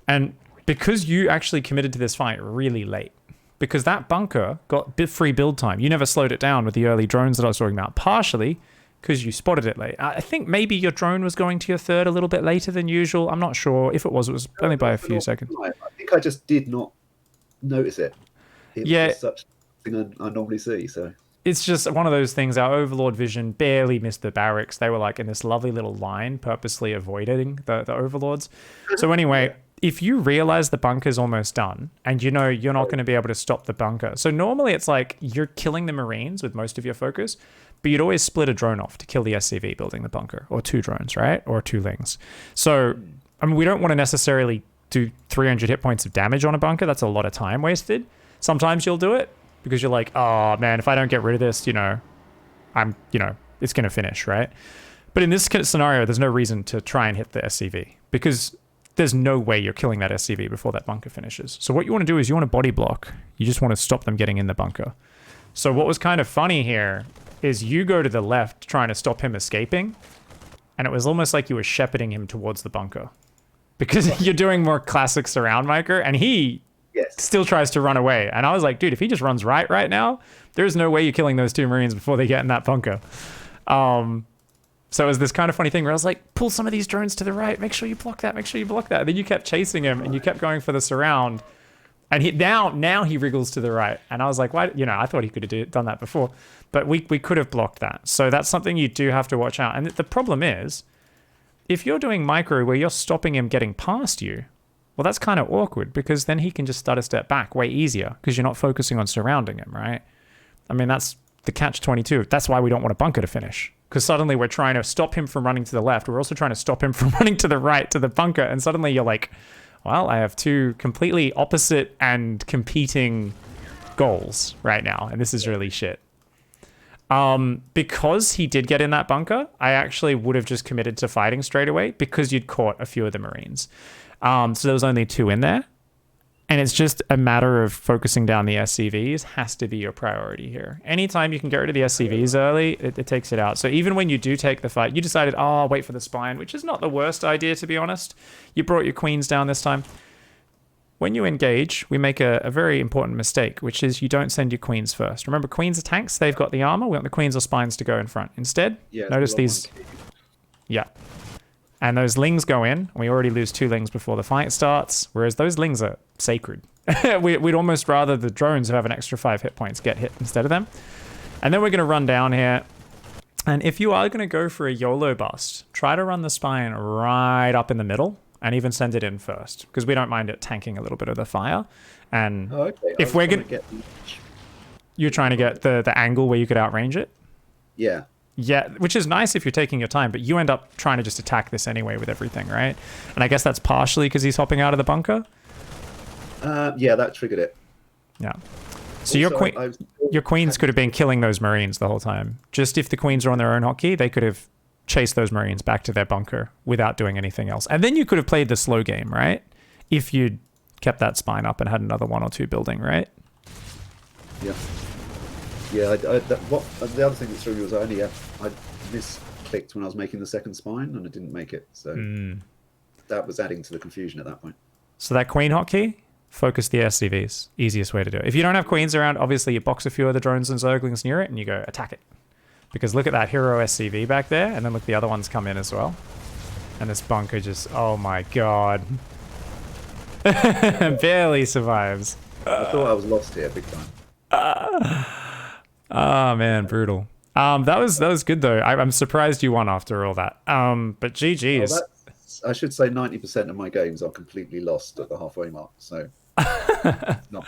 And because you actually committed to this fight really late, because that bunker got free build time. You never slowed it down with the early drones that I was talking about, partially because you spotted it late. I think maybe your drone was going to your third a little bit later than usual. I'm not sure. If it was only by a few seconds. I think I just did not notice it. It was such a thing I normally see, so... It's just one of those things. Our Overlord vision barely missed the barracks. They were like in this lovely little line, purposely avoiding the Overlords. So anyway, if you realize the bunker's almost done and you know you're not going to be able to stop the bunker. So normally it's like you're killing the Marines with most of your focus, but you'd always split a drone off to kill the SCV building the bunker, or 2 drones, right? Or 2 lings. So, I mean, we don't want to necessarily do 300 hit points of damage on a bunker. That's a lot of time wasted. Sometimes you'll do it because you're like, oh man, if I don't get rid of this, it's going to finish, right? But in this scenario, there's no reason to try and hit the SCV because there's no way you're killing that SCV before that bunker finishes. So what you want to do is you want to body block. You just want to stop them getting in the bunker. So what was kind of funny here is you go to the left trying to stop him escaping, and it was almost like you were shepherding him towards the bunker because you're doing more classic surround micro, and he still tries to run away. And I was like, dude, if he just runs right now, there's no way you're killing those 2 Marines before they get in that bunker. So it was this kind of funny thing where I was like, pull some of these drones to the right, make sure you block that, make sure you block that. And then you kept chasing him and you kept going for the surround. And now he wriggles to the right. And I was like, why? I thought he could have done that before, but we could have blocked that. So that's something you do have to watch out. And the problem is, if you're doing micro where you're stopping him getting past you, well, that's kind of awkward because then he can just start a step back way easier because you're not focusing on surrounding him, right? I mean, that's the catch-22. That's why we don't want a bunker to finish, because suddenly we're trying to stop him from running to the left. We're also trying to stop him from running to the right to the bunker. And suddenly you're like, well, I have 2 completely opposite and competing goals right now. And this is really shit. Because he did get in that bunker, I actually would have just committed to fighting straight away because you'd caught a few of the Marines. So there was only 2 in there. And it's just a matter of focusing down the SCVs has to be your priority here. Anytime you can get rid of the SCVs early, it takes it out. So even when you do take the fight, you decided, oh, I'll wait for the spine, which is not the worst idea, to be honest. You brought your queens down this time. When you engage, we make a very important mistake, which is you don't send your queens first. Remember, queens are tanks. They've got the armor. We want the queens or spines to go in front. Instead, notice these... Yeah. And those lings go in. We already lose 2 lings before the fight starts, whereas those lings are sacred. We'd almost rather the drones who have an extra 5 hit points get hit instead of them. And then we're going to run down here. And if you are going to go for a YOLO bust, try to run the spine right up in the middle and even send it in first, because we don't mind it tanking a little bit of the fire. And if we're going to... You're trying to get the angle where you could outrange it? Yeah. Yeah, which is nice if you're taking your time, but you end up trying to just attack this anyway with everything, right? And I guess that's partially because he's hopping out of the bunker? Yeah, that triggered it. Yeah. So your queens could have been killing those marines the whole time. Just if the queens are on their own hotkey, they could have chased those marines back to their bunker without doing anything else. And then you could have played the slow game, right? If you'd kept that spine up and had another 1 or 2 building, right? Yeah. Yeah, the other thing that threw me was I misclicked when I was making the second spine and I didn't make it. So that was adding to the confusion at that point. So that queen hotkey, focus the SCVs. Easiest way to do it. If you don't have queens around, obviously you box a few of the drones and zerglings near it and you go attack it. Because look at that hero SCV back there, and then look, the other ones come in as well. And this bunker just, oh my god. Barely survives. I thought I was lost here big time. Oh man, brutal. That was good though. I'm surprised you won after all that. But GG's. I should say 90% of my games are completely lost at the halfway mark. So, not.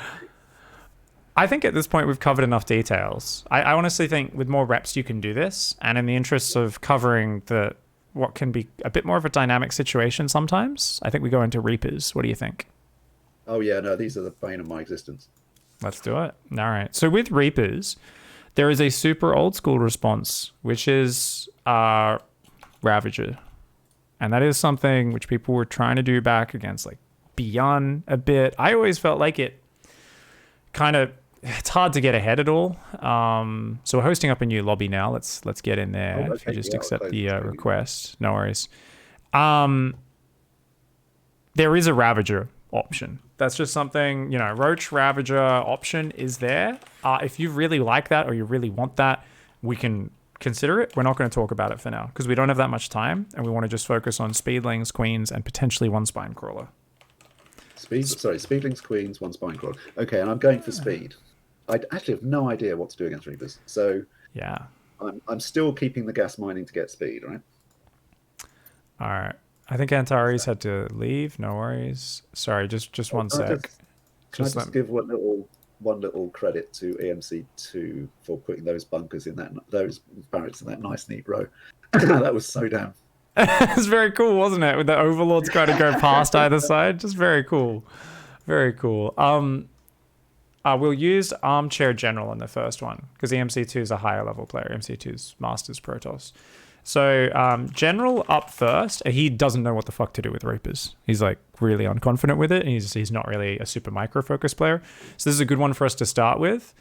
I think at this point we've covered enough details. I honestly think with more reps you can do this, and in the interests of covering what can be a bit more of a dynamic situation sometimes, I think we go into Reapers. What do you think? Oh yeah, no, these are the bane of my existence. Let's do it. All right. So with Reapers, there is a super old school response, which is Ravager. And that is something which people were trying to do back against like Beyond a bit. I always felt like it's hard to get ahead at all. So we're hosting up a new lobby now. Let's get in there. If you just accept the request. No worries. There is a Ravager option. That's just something, Roach Ravager option is there. If you really like that or you really want that, we can consider it. We're not going to talk about it for now because we don't have that much time and we want to just focus on speedlings, queens, and potentially 1 spine crawler. Speedlings, queens, 1 spine crawler. Okay, and I'm going for speed. I actually have no idea what to do against Reapers. So yeah, I'm still keeping the gas mining to get speed, right? All right. I think Antares had to leave. No worries. Sorry, just one sec. Can I just give one little credit to EMC2 for putting those bunkers in those barracks in that nice neat row. That was so damn. It was very cool, wasn't it? With the overlords trying to go past either side. Just very cool. Very cool. We'll use Armchair General in the first one because EMC2 is a higher level player. EMC2 is Masters Protoss. So General up first. He doesn't know what the fuck to do with Reapers. He's like really unconfident with it. And he's not really a super micro focus player. So this is a good one for us to start with.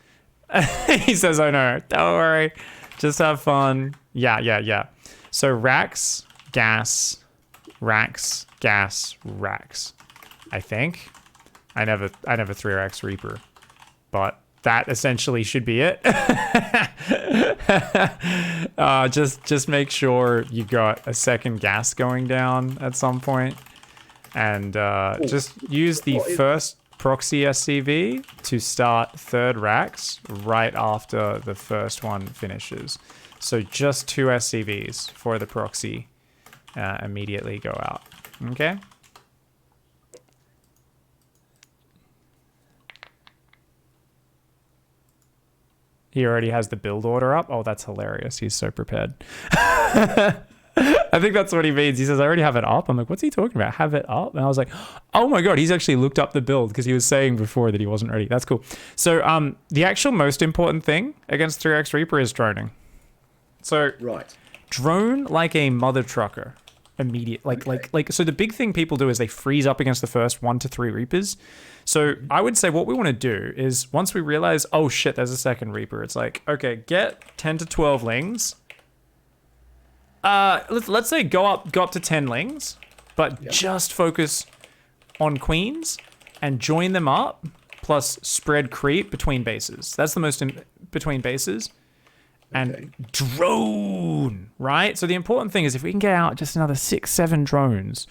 He says, "Oh no, don't worry, just have fun." Yeah. So racks, gas, racks, gas, racks. I think I never 3x Reaper, but that essentially should be it. Just make sure you got a second gas going down at some point, and just use the first proxy SCV to start 3rd racks right after the first one finishes. So just 2 SCVs for the proxy immediately go out. Okay. He already has the build order up. Oh, that's hilarious. He's so prepared. I think that's what he means. He says, "I already have it up." I'm like, what's he talking about? Have it up? And I was like, oh my God, he's actually looked up the build because he was saying before that he wasn't ready. That's cool. So the actual most important thing against 3x Reaper is droning. So right. Drone like a mother trucker. Immediate, so the big thing people do is they freeze up against the first 1 to 3 Reapers. So I would say what we want to do is once we realize, oh shit, there's a second Reaper, it's like, okay, get 10 to 12 lings. Let's say go up to 10 lings, but just focus on queens and join them up, plus spread creep between bases. That's the most between bases. And drone, right? So the important thing is if we can get out just another 6-7 drones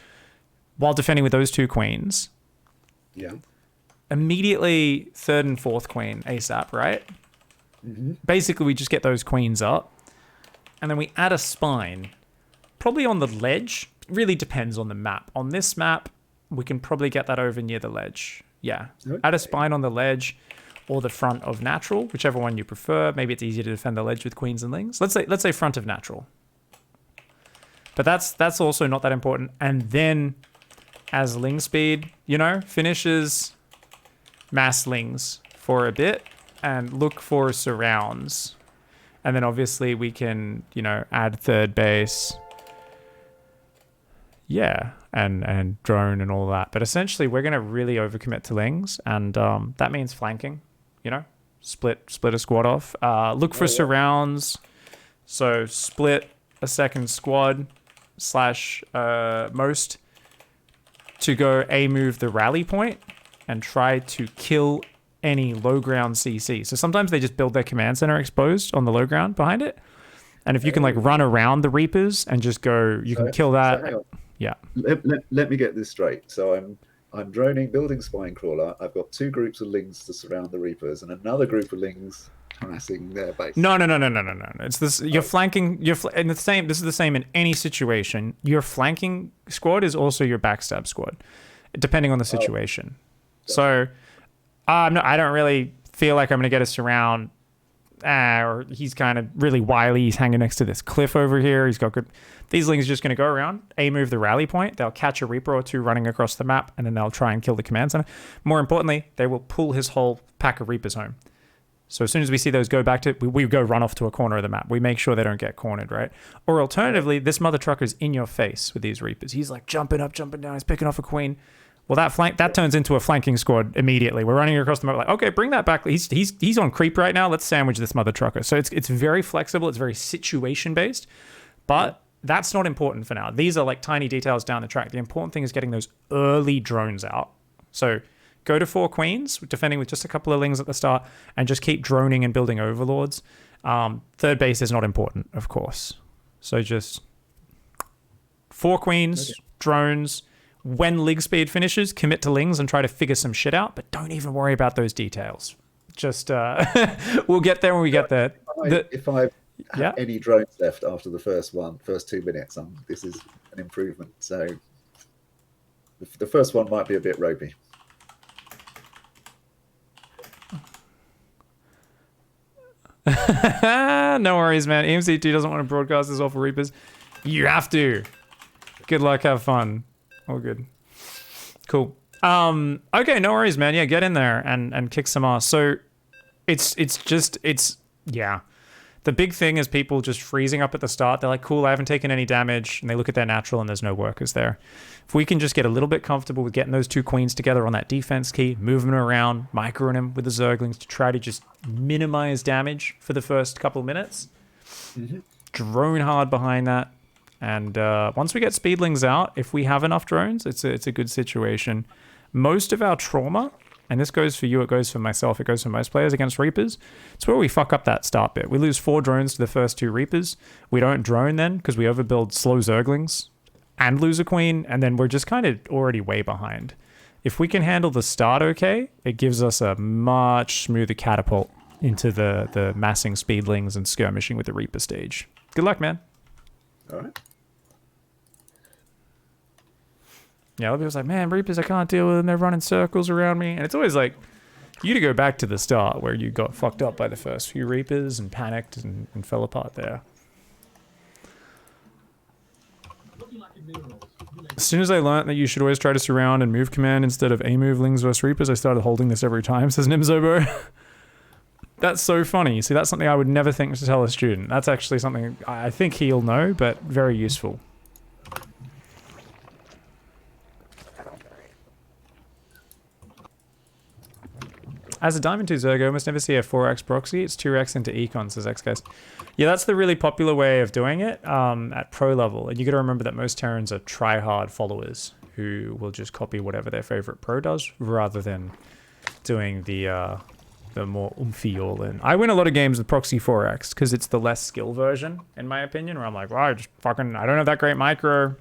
while defending with those 2 queens, immediately 3rd and 4th queen ASAP, right? Basically, we just get those queens up, and then we add a spine, probably on the ledge. Really depends on the map. On this map, we can probably get that over near the ledge. Yeah, add a spine on the ledge. Or the front of natural, whichever one you prefer. Maybe it's easier to defend the ledge with queens and lings. Let's say front of natural. But that's also not that important. And then as ling speed, finishes mass lings for a bit. and look for surrounds. And then obviously we can, you know, add third base. Yeah, and drone and all that. But essentially we're going to really overcommit to lings, and that means flanking, you know, split a squad off. Look for surrounds. So split a second squad / most to go move the rally point and try to kill any low ground CC. So sometimes they just build their command center exposed on the low ground behind it. And if you can like run around the Reapers and just go, you can kill that. So hang on. Yeah. Let me get this straight. So I'm droning, building spine crawler. I've got 2 groups of lings to surround the Reapers, and another group of lings harassing their base. No. It's this. You're flanking. And the same. This is the same in any situation. Your flanking squad is also your backstab squad, depending on the situation. So, I don't really feel like I'm going to get a surround. Or he's kind of really wily. He's hanging next to this cliff over here. He's got good. These lings are just going to go around, move the rally point. They'll catch a Reaper or 2 running across the map, and then they'll try and kill the command center. More importantly, they will pull his whole pack of Reapers home. So as soon as we see those go back to, we go run off to a corner of the map. We make sure they don't get cornered, right? Or alternatively, this mother trucker's in your face with these Reapers. He's like jumping up, jumping down. He's picking off a queen. Well, that turns into a flanking squad immediately. We're running across the map like, okay, bring that back. He's on creep right now. Let's sandwich this mother trucker. So it's very flexible. It's very situation based, but that's not important for now. These are like tiny details down the track. The important thing is getting those early drones out. So go to 4 queens, defending with just a couple of lings at the start, and just keep droning and building overlords. Third base is not important, of course. So just 4 queens, drones. When lig speed finishes, commit to lings and try to figure some shit out, but don't even worry about those details. Just, we'll get there when we get there. If I have any drones left after the first 2 minutes, this is an improvement. So the first one might be a bit ropey. No worries, man. EMC2 doesn't want to broadcast this off of Reapers. You have to. Good luck, have fun. All good. Cool. Okay, no worries, man. Yeah, get in there and kick some ass. So it's yeah. The big thing is people just freezing up at the start. They're like, cool, I haven't taken any damage. And they look at their natural and there's no workers there. If we can just get a little bit comfortable with getting those 2 queens together on that defense key, moving them around, microing them with the Zerglings to try to just minimize damage for the first couple of minutes. Drone hard behind that. And once we get speedlings out, if we have enough drones, it's a good situation. Most of our trauma, and this goes for you, it goes for myself, it goes for most players against Reapers, it's where we fuck up that start bit. We lose 4 drones to the first 2 Reapers. We don't drone then because we overbuild slow Zerglings and lose a queen, and then we're just kind of already way behind. If we can handle the start okay, it gives us a much smoother catapult into the massing speedlings and skirmishing with the Reaper stage. Good luck, man. All right. Yeah, a lot of people's like, man, Reapers, I can't deal with them. They're running circles around me. And it's always like, you to go back to the start where you got fucked up by the first few Reapers and panicked and fell apart there. As soon as I learned that you should always try to surround and move command instead of move lings versus Reapers, I started holding this every time, says Nimzobo. That's so funny. See, that's something I would never think to tell a student. That's actually something I think he'll know, but very useful. As a Diamond 2 Zergo, almost never see a 4x proxy. It's 2x into econ, says XGuys. Yeah, that's the really popular way of doing it at pro level. And you got to remember that most Terrans are try-hard followers who will just copy whatever their favorite pro does rather than doing the more oomphy all-in. I win a lot of games with proxy 4x because it's the less skill version, in my opinion, where I'm like, well, I don't have that great micro.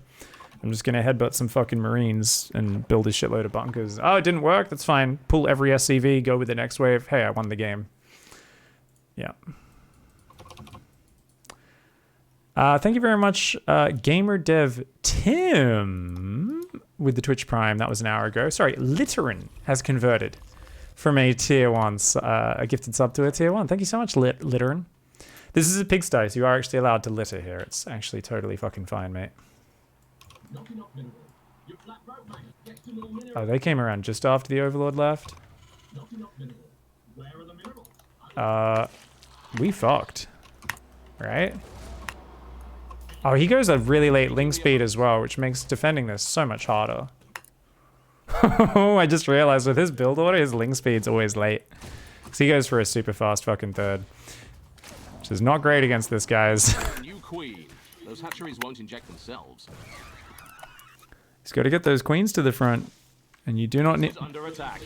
I'm just going to headbutt some fucking Marines and build a shitload of bunkers. Oh, it didn't work? That's fine. Pull every SCV, go with the next wave. Hey, I won the game. Yeah. Thank you very much, Gamer Dev Tim, with the Twitch Prime. That was an hour ago. Sorry, Litterin has converted from a tier 1, a gifted sub to a tier 1. Thank you so much, Litterin. This is a pigsty, so you are actually allowed to litter here. It's actually totally fucking fine, mate. Oh, they came around just after the Overlord left. We fucked. Right? Oh, he goes a really late link speed as well, which makes defending this so much harder. Oh, I just realized with his build order, his link speed's always late. Because he goes for a super fast fucking third. Which is not great against this, guys. New queen. Those hatcheries won't inject themselves. He's got to get those queens to the front. And you do not need... Under attack.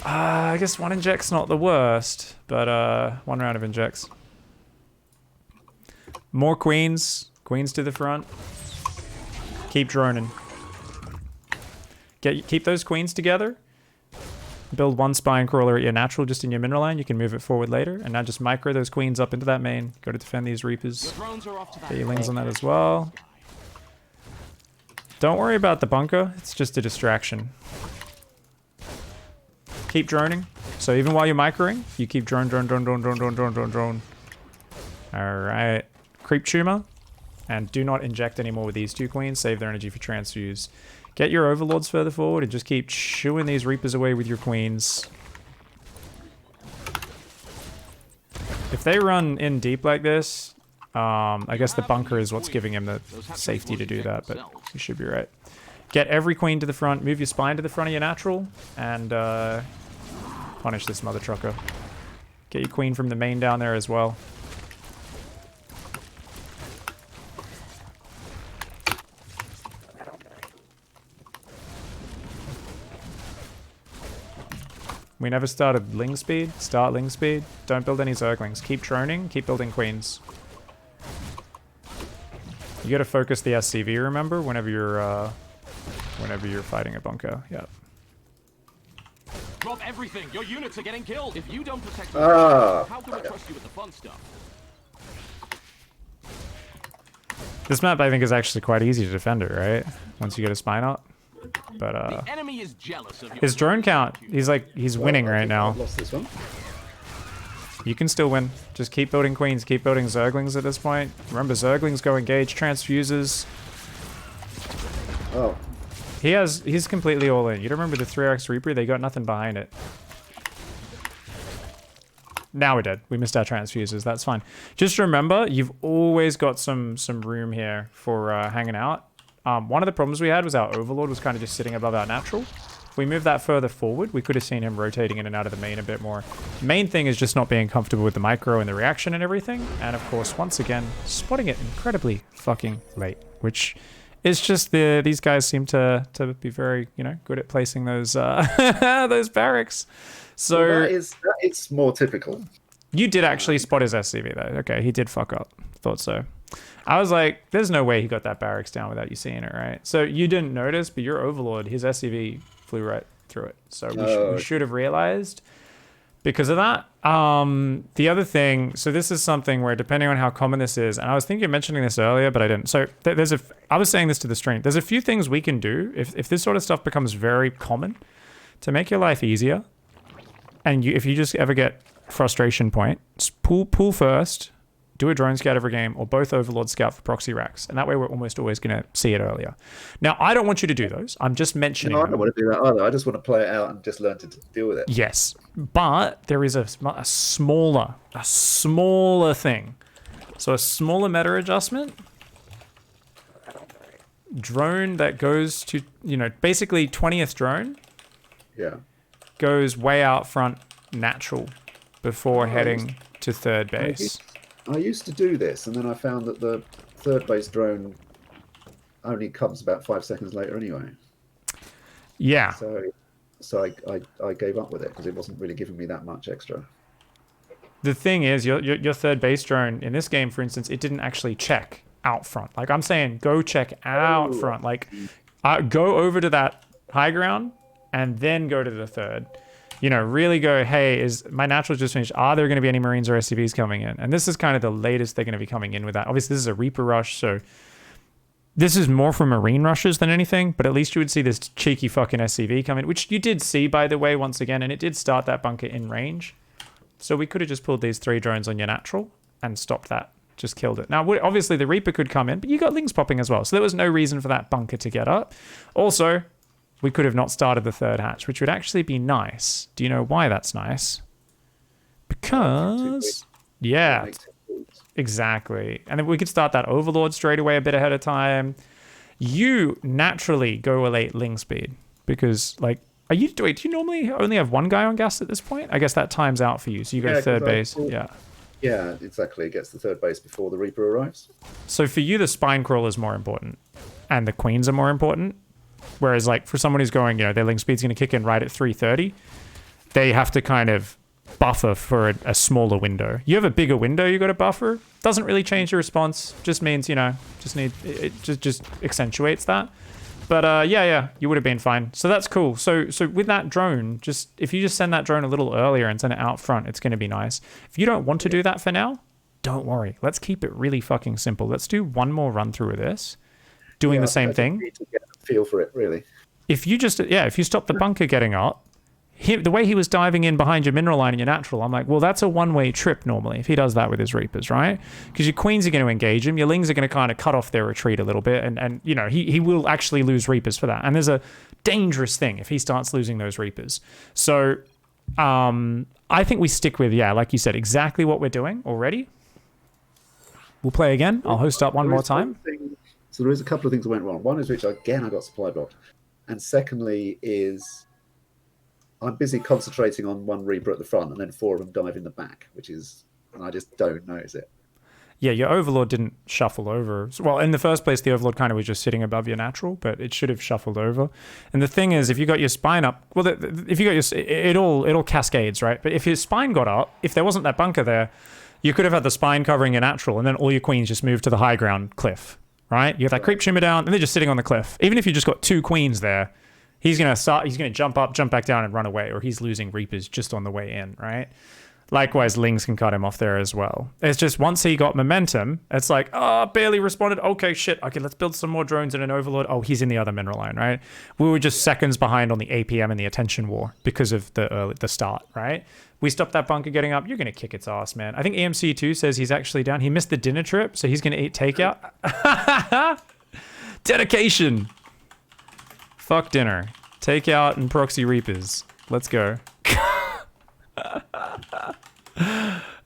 I guess one inject's not the worst. But one round of injects. More queens. Queens to the front. Keep droning. Keep those queens together. Build one spine crawler at your natural just in your mineral line. You can move it forward later. And now just micro those queens up into that main. Go to defend these reapers. Get your lings on that as well. Don't worry about the bunker. It's just a distraction. Keep droning. So even while you're microing, you keep drone. Alright. Creep tumor. And do not inject anymore with these two queens. Save their energy for transfuse. Get your overlords further forward and just keep shooing these reapers away with your queens. If they run in deep like this, I guess the bunker is what's giving him the safety to do that, but you should be right. Get every queen to the front, move your spine to the front of your natural, and punish this mother trucker. Get your queen from the main down there as well. We never started ling speed. Start ling speed. Don't build any zerglings. Keep droning. Keep building queens. You gotta focus the SCV, remember, whenever you're fighting a bunker. Yep. Drop everything. Your units are getting killed. If you don't protect yourself, how can I trust you with the fun stuff? This map, I think, is actually quite easy to defend it, right? Once you get a spine up. But the enemy is jealous of his drone count, he's winning right now. I've lost this one. You can still win. Just keep building queens, keep building zerglings at this point. Remember, zerglings go engage transfuses. Oh. He's completely all in. You don't remember the 3x Reaper? They got nothing behind it. Now we're dead. We missed our transfuses. That's fine. Just remember, you've always got some room here for hanging out. One of the problems we had was our Overlord was kind of just sitting above our natural. If we move that further forward, we could have seen him rotating in and out of the main a bit more. Main thing is just not being comfortable with the micro and the reaction and everything. And of course, once again, spotting it incredibly fucking late, which is just these guys seem to be very, good at placing those those barracks. So well, that is more typical. You did actually spot his SCV though. Okay, he did fuck up. Thought so. I was like, there's no way he got that barracks down without you seeing it, right? So you didn't notice, but your Overlord, his SCV flew right through it. So we should have realized because of that. The other thing, so this is something where depending on how common this is, and I was thinking of mentioning this earlier, but I didn't. So I was saying this to the stream. There's a few things we can do if this sort of stuff becomes very common to make your life easier. And if you just ever get frustration point, pull first. Do a drone scout every game, or both Overlord scout for proxy racks. And that way we're almost always going to see it earlier. Now, I don't want you to do those. I'm just mentioning No, I don't want to do that either. I just want to play it out and just learn to deal with it. Yes, but there is a smaller thing. So a smaller meta adjustment. Drone that goes to, basically 20th drone. Yeah. Goes way out front natural before heading to third base. I used to do this, and then I found that the third base drone only comes about 5 seconds later anyway. Yeah. So I gave up with it because it wasn't really giving me that much extra. The thing is, your third base drone in this game, for instance, it didn't actually check out front. Like I'm saying, go check out front. Like go over to that high ground and then go to the third. Really go, hey, is my natural just finished? Are there going to be any Marines or SCVs coming in? And this is kind of the latest they're going to be coming in with that. Obviously, this is a Reaper rush, so this is more for Marine rushes than anything, but at least you would see this cheeky fucking SCV come in, which you did see, by the way, once again, and it did start that bunker in range. So we could have just pulled these 3 drones on your natural and stopped that. Just killed it. Now, obviously, the Reaper could come in, but you got Lings popping as well, so there was no reason for that bunker to get up. Also, we could have not started the third hatch, which would actually be nice. Do you know why that's nice? Because, yeah, exactly. And then we could start that Overlord straight away a bit ahead of time. You naturally go late Ling speed because, like, do you normally only have one guy on gas at this point? I guess that time's out for you, so you go third base. Yeah, exactly. It gets the third base before the Reaper arrives. So for you, the spine crawl is more important, and the queens are more important. Whereas, like, for someone who's going, their Ling speed's going to kick in right at 3:30, they have to kind of buffer for a smaller window. You have a bigger window you got to buffer. Doesn't really change your response. Just means, just accentuates that. But yeah, you would have been fine. So that's cool. So with that drone, if you just send that drone a little earlier and send it out front, it's going to be nice. If you don't want to do that for now, don't worry. Let's keep it really fucking simple. Let's do one more run through of this, doing the same thing. Need to get a feel for it, really. If you stop the bunker getting up, the way he was diving in behind your mineral line and your natural, I'm like, well, that's a one-way trip normally if he does that with his Reapers, right? Because your queens are going to engage him, your Lings are going to kind of cut off their retreat a little bit, and he will actually lose Reapers for that. And there's a dangerous thing if he starts losing those Reapers. So I think we stick with, like you said, exactly what we're doing already. We'll play again. I'll host up one more time. So there is a couple of things that went wrong. One is which, again, I got supply blocked. And secondly is I'm busy concentrating on one Reaper at the front and then 4 of them dive in the back, and I just don't notice it. Yeah, your Overlord didn't shuffle over. Well, in the first place, the Overlord kind of was just sitting above your natural, but it should have shuffled over. And the thing is, if you got your spine up, well, if you got it all cascades, right? But if your spine got up, if there wasn't that bunker there, you could have had the spine covering your natural, and then all your queens just moved to the high ground cliff, right? You have that creep shimmer down, and they're just sitting on the cliff. Even if you just got 2 queens there, he's going to jump up, jump back down, and run away, or he's losing Reapers just on the way in, right? Likewise, Lings can cut him off there as well. It's just once he got momentum, it's like, barely responded. Okay, shit. Okay, let's build some more drones and an Overlord. Oh, he's in the other mineral line, right? We were just seconds behind on the APM and the attention war because of the start, right? We stopped that bunker getting up. You're going to kick its ass, man. I think EMC2 says he's actually down. He missed the dinner trip, so he's going to eat takeout. Dedication. Fuck dinner. Takeout and Proxy Reapers. Let's go.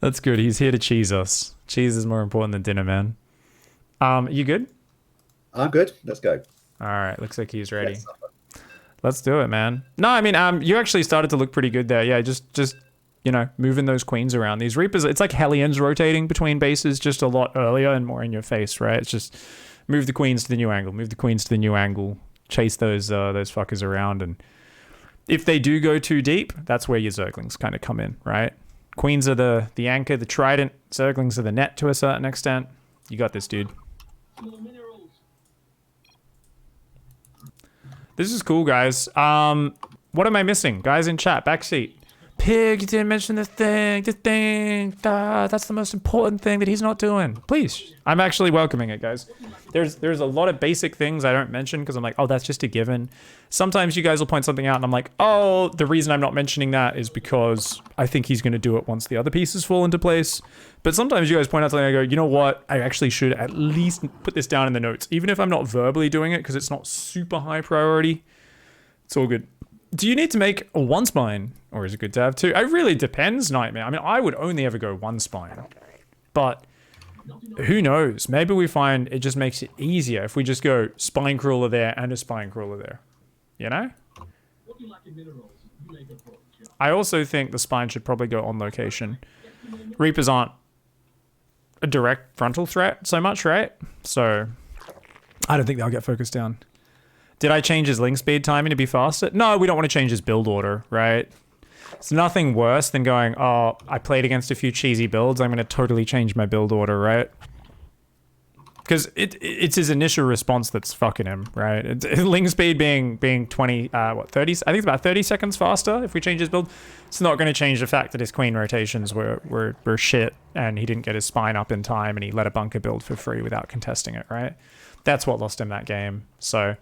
That's good. He's here to cheese us. Cheese is more important than dinner, man. You good? I'm good. Let's go. All right. Looks like he's ready. Let's do it, man. No, I mean, you actually started to look pretty good there. Yeah, just moving those queens around. These Reapers, it's like Hellions rotating between bases just a lot earlier and more in your face, right? It's just move the queens to the new angle, move the queens to the new angle, chase those fuckers around, and if they do go too deep, that's where your Zerglings kind of come in, right? Queens are the anchor, the trident. Zerglings are the net to a certain extent. You got this, dude. This is cool, guys. What am I missing? Guys in chat, backseat. Pig, you didn't mention the thing. That's the most important thing that he's not doing. Please. I'm actually welcoming it, guys. There's a lot of basic things I don't mention because I'm like, oh, that's just a given. Sometimes you guys will point something out and I'm like, oh, the reason I'm not mentioning that is because I think he's going to do it once the other pieces fall into place. But sometimes you guys point out something and I go, you know what? I actually should at least put this down in the notes. Even if I'm not verbally doing it because it's not super high priority. It's all good. Do you need to make one spine? Or is it good to have 2? It really depends, Nightmare. I mean, I would only ever go 1 spine. But who knows? Maybe we find it just makes it easier if we just go spine crawler there and a spine crawler there. You know? I also think the spine should probably go on location. Reapers aren't a direct frontal threat so much, right? So I don't think they'll get focused down. Did I change his Ling speed timing to be faster? No, we don't want to change his build order, right? It's nothing worse than going, oh, I played against a few cheesy builds. I'm going to totally change my build order, right? Because it's his initial response that's fucking him, right? Ling speed being 20, 30? I think it's about 30 seconds faster if we change his build. It's not going to change the fact that his queen rotations were shit and he didn't get his spine up in time and he let a bunker build for free without contesting it, right? That's what lost him that game. So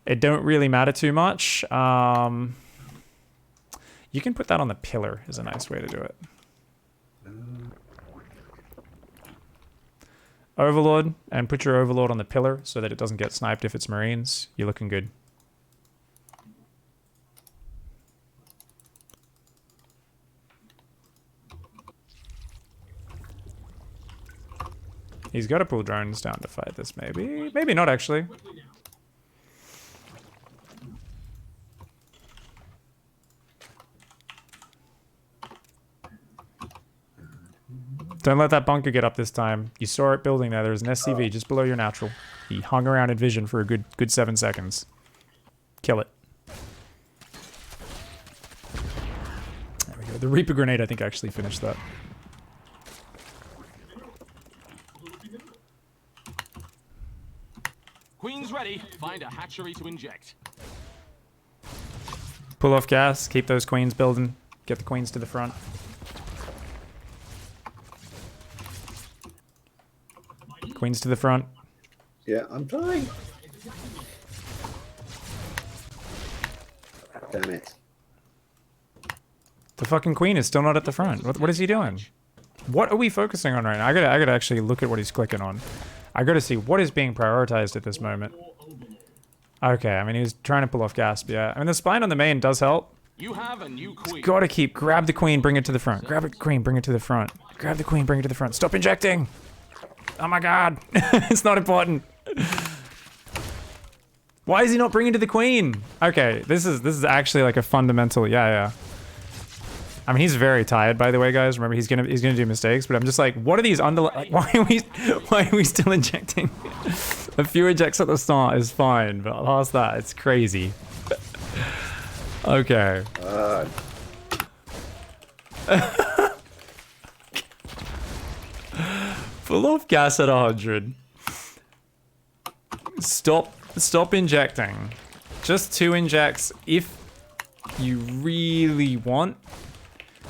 it don't really matter too much. You can put that on the pillar is a nice way to do it. Overlord, and put your Overlord on the pillar so that it doesn't get sniped if it's Marines. You're looking good. He's got to pull drones down to fight this, maybe. Maybe not, actually. Don't let that bunker get up this time. You saw it building there. There's an SCV just below your natural. He hung around in vision for a good 7 seconds. Kill it. There we go. The Reaper grenade, I think, actually finished that. Queen's ready. Find a hatchery to inject. Pull off gas. Keep those queens building. Get the queens to the front. Queens to the front. Yeah, I'm trying. Damn it. The fucking queen is still not at the front. What is he doing? What are we focusing on right now? I gotta actually look at what he's clicking on. I gotta see what is being prioritized at this moment. Okay, I mean, he was trying to pull off gasp, yeah. I mean, the spine on the main does help. You have a new queen. Gotta grab the queen, bring it to the front. Grab the queen, bring it to the front. Grab the queen, bring it to the front. Stop injecting! Oh my god. It's not important. Why is he not bringing to the queen? Okay, this is actually like a fundamental, yeah. I mean, he's very tired, by the way, guys. Remember, he's gonna do mistakes, but I'm just like, what are these like, why are we still injecting? A few ejects at the start is fine, but past that, it's crazy. Okay. Full off gas at 100. Stop injecting. Just 2 injects if you really want.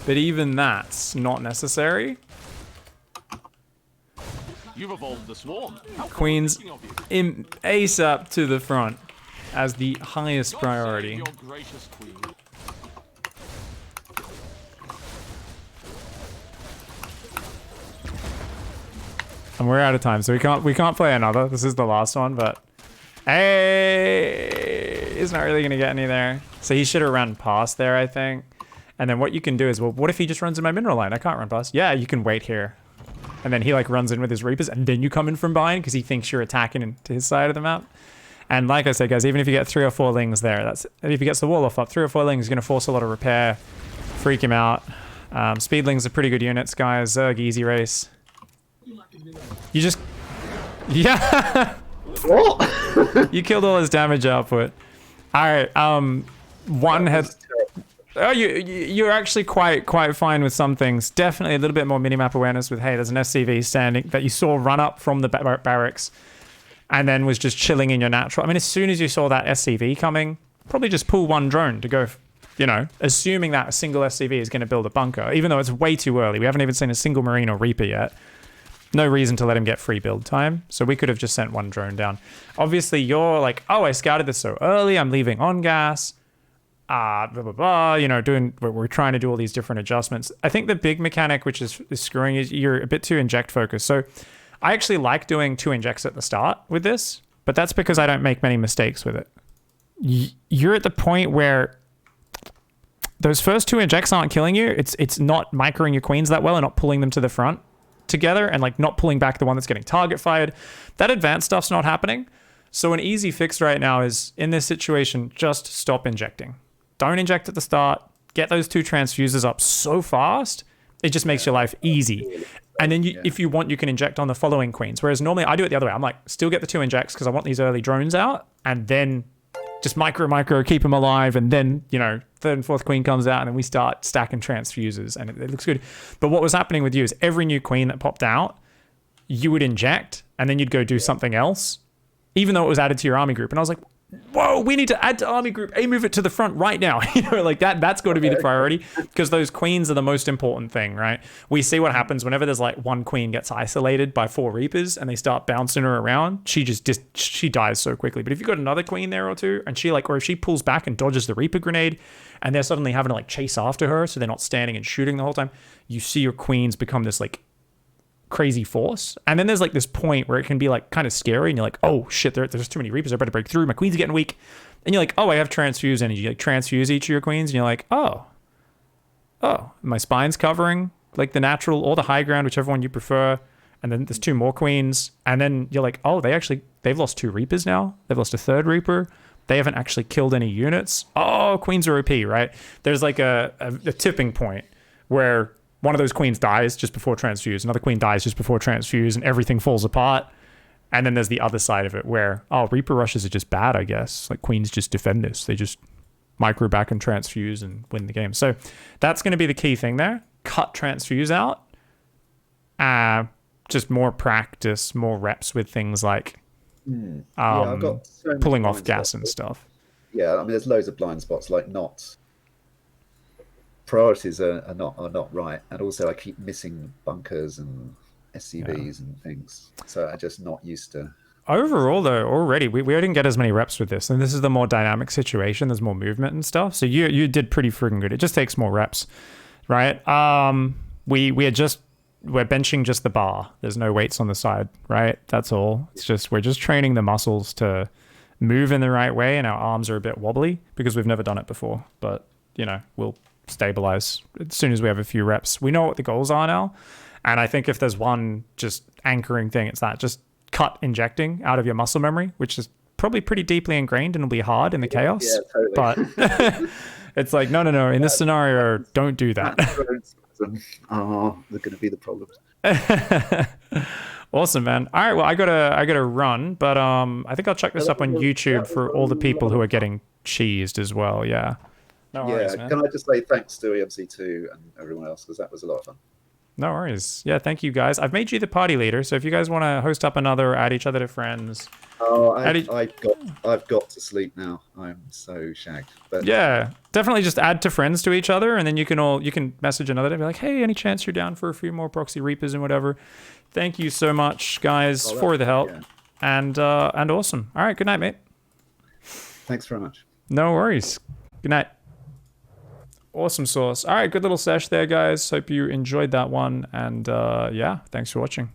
But even that's not necessary. You've evolved the swarm. Queens in ASAP to the front as the highest priority. Your gracious queen. And we're out of time, so we can't play another. This is the last one, but hey, he's not really gonna get any there. So he should have run past there, I think. And then what you can do is, well, what if he just runs in my mineral line? I can't run past. Yeah, you can wait here. And then he like runs in with his Reapers, and then you come in from behind because he thinks you're attacking into his side of the map. And like I said, guys, even if you get 3 or 4 lings there, if he gets the wall off up, 3 or 4 lings is gonna force a lot of repair, freak him out. Speedlings are pretty good units, guys. Zerg, easy race. You just... Yeah! What? You killed all his damage output. Alright, one head... Oh, you're actually quite fine with some things. Definitely a little bit more minimap awareness with, hey, there's an SCV standing that you saw run up from the barracks and then was just chilling in your natural. I mean, as soon as you saw that SCV coming, probably just pull 1 drone to go, you know, assuming that a single SCV is going to build a bunker, even though it's way too early. We haven't even seen a single Marine or Reaper yet. No reason to let him get free build time. So we could have just sent 1 drone down. Obviously, you're like, oh, I scouted this so early. I'm leaving on gas. Blah, blah, blah. You know, we're trying to do all these different adjustments. I think the big mechanic, which is screwing, is you're a bit too inject focused. So I actually like doing 2 injects at the start with this, but that's because I don't make many mistakes with it. You're at the point where those first 2 injects aren't killing you. It's not microing your queens that well and not pulling them to the front together and like not pulling back the one that's getting target fired. That advanced stuff's not happening. So an easy fix right now is, in this situation, just stop injecting. Don't inject at the start. Get those 2 transfuses up so fast, it just makes your life easy. And then if you want, you can inject on the following queens. Whereas normally I do it the other way. I'm like, still get the 2 injects because I want these early drones out, and then just micro, keep them alive, and then, you know, 3rd and 4th queen comes out, and then we start stacking transfuses, and it looks good. But what was happening with you is every new queen that popped out, you would inject, and then you'd go do something else, even though it was added to your army group. And I was like, whoa, we need to add to army group. Move it to the front right now. You know, like that's got to be the priority, because those queens are the most important thing, right? We see what happens whenever there's like 1 queen gets isolated by 4 Reapers and they start bouncing her around. She dies so quickly. But if you've got another queen there or 2, and or if she pulls back and dodges the Reaper grenade, and they're suddenly having to like chase after her, so they're not standing and shooting the whole time, you see your queens become this like crazy force. And then there's like this point where it can be like kind of scary, and you're like, oh shit, there's too many Reapers, I better break through, my queens are getting weak. And you're like, oh, I have transfuse energy. You like transfuse each of your queens, and you're like, oh, my spine's covering like the natural or the high ground, whichever one you prefer, and then there's 2 more queens, and then you're like, oh, they've lost 2 Reapers now. They've lost a 3rd Reaper. They haven't actually killed any units. Oh, queens are OP, right? There's like a tipping point where one of those queens dies just before transfuse, another queen dies just before transfuse, and everything falls apart. And then there's the other side of it where, oh, Reaper rushes are just bad, I guess. Like, queens just defend this. They just micro back and transfuse and win the game. So that's going to be the key thing there. Cut transfuse out. Just more practice, more reps with things like I've got so many pulling off blind gas spots. and stuff. Yeah, I mean, there's loads of blind spots, like not priorities are not right, and also I keep missing bunkers and SCVs and things, so I'm just not used to. Overall, though, already we didn't get as many reps with this, and this is the more dynamic situation. There's more movement and stuff, so you did pretty freaking good. It just takes more reps, right? We're benching just the bar. There's no weights on the side, right? That's all. It's just we're just training the muscles to move in the right way, and our arms are a bit wobbly because we've never done it before. But we'll stabilize as soon as we have a few reps. We know what the goals are now, and I think if there's one just anchoring thing, it's that just cut injecting out of your muscle memory, which is probably pretty deeply ingrained and it'll be hard in the chaos. Yeah, totally. But it's like no. In this scenario, don't do that. They're going to be the problems. Awesome, man. All right, well, I gotta run, but I think I'll check this up on YouTube for all the people who are getting cheesed as well. Yeah. No worries, man. Can I just say thanks to EMC2 and everyone else, because that was a lot of fun. No worries. Yeah, thank you guys. I've made you the party leader, so if you guys want to host up another, add each other to friends. Oh, I've got to sleep now. I'm so shagged. But yeah, definitely just add to friends to each other, and then you can message another day, be like, hey, any chance you're down for a few more Proxy Reapers and whatever. Thank you so much, guys, for the help, and awesome. All right, good night, mate. Thanks very much. No worries. Good night. Awesome sauce. All right, good little sesh there, guys. Hope you enjoyed that one, and yeah, thanks for watching.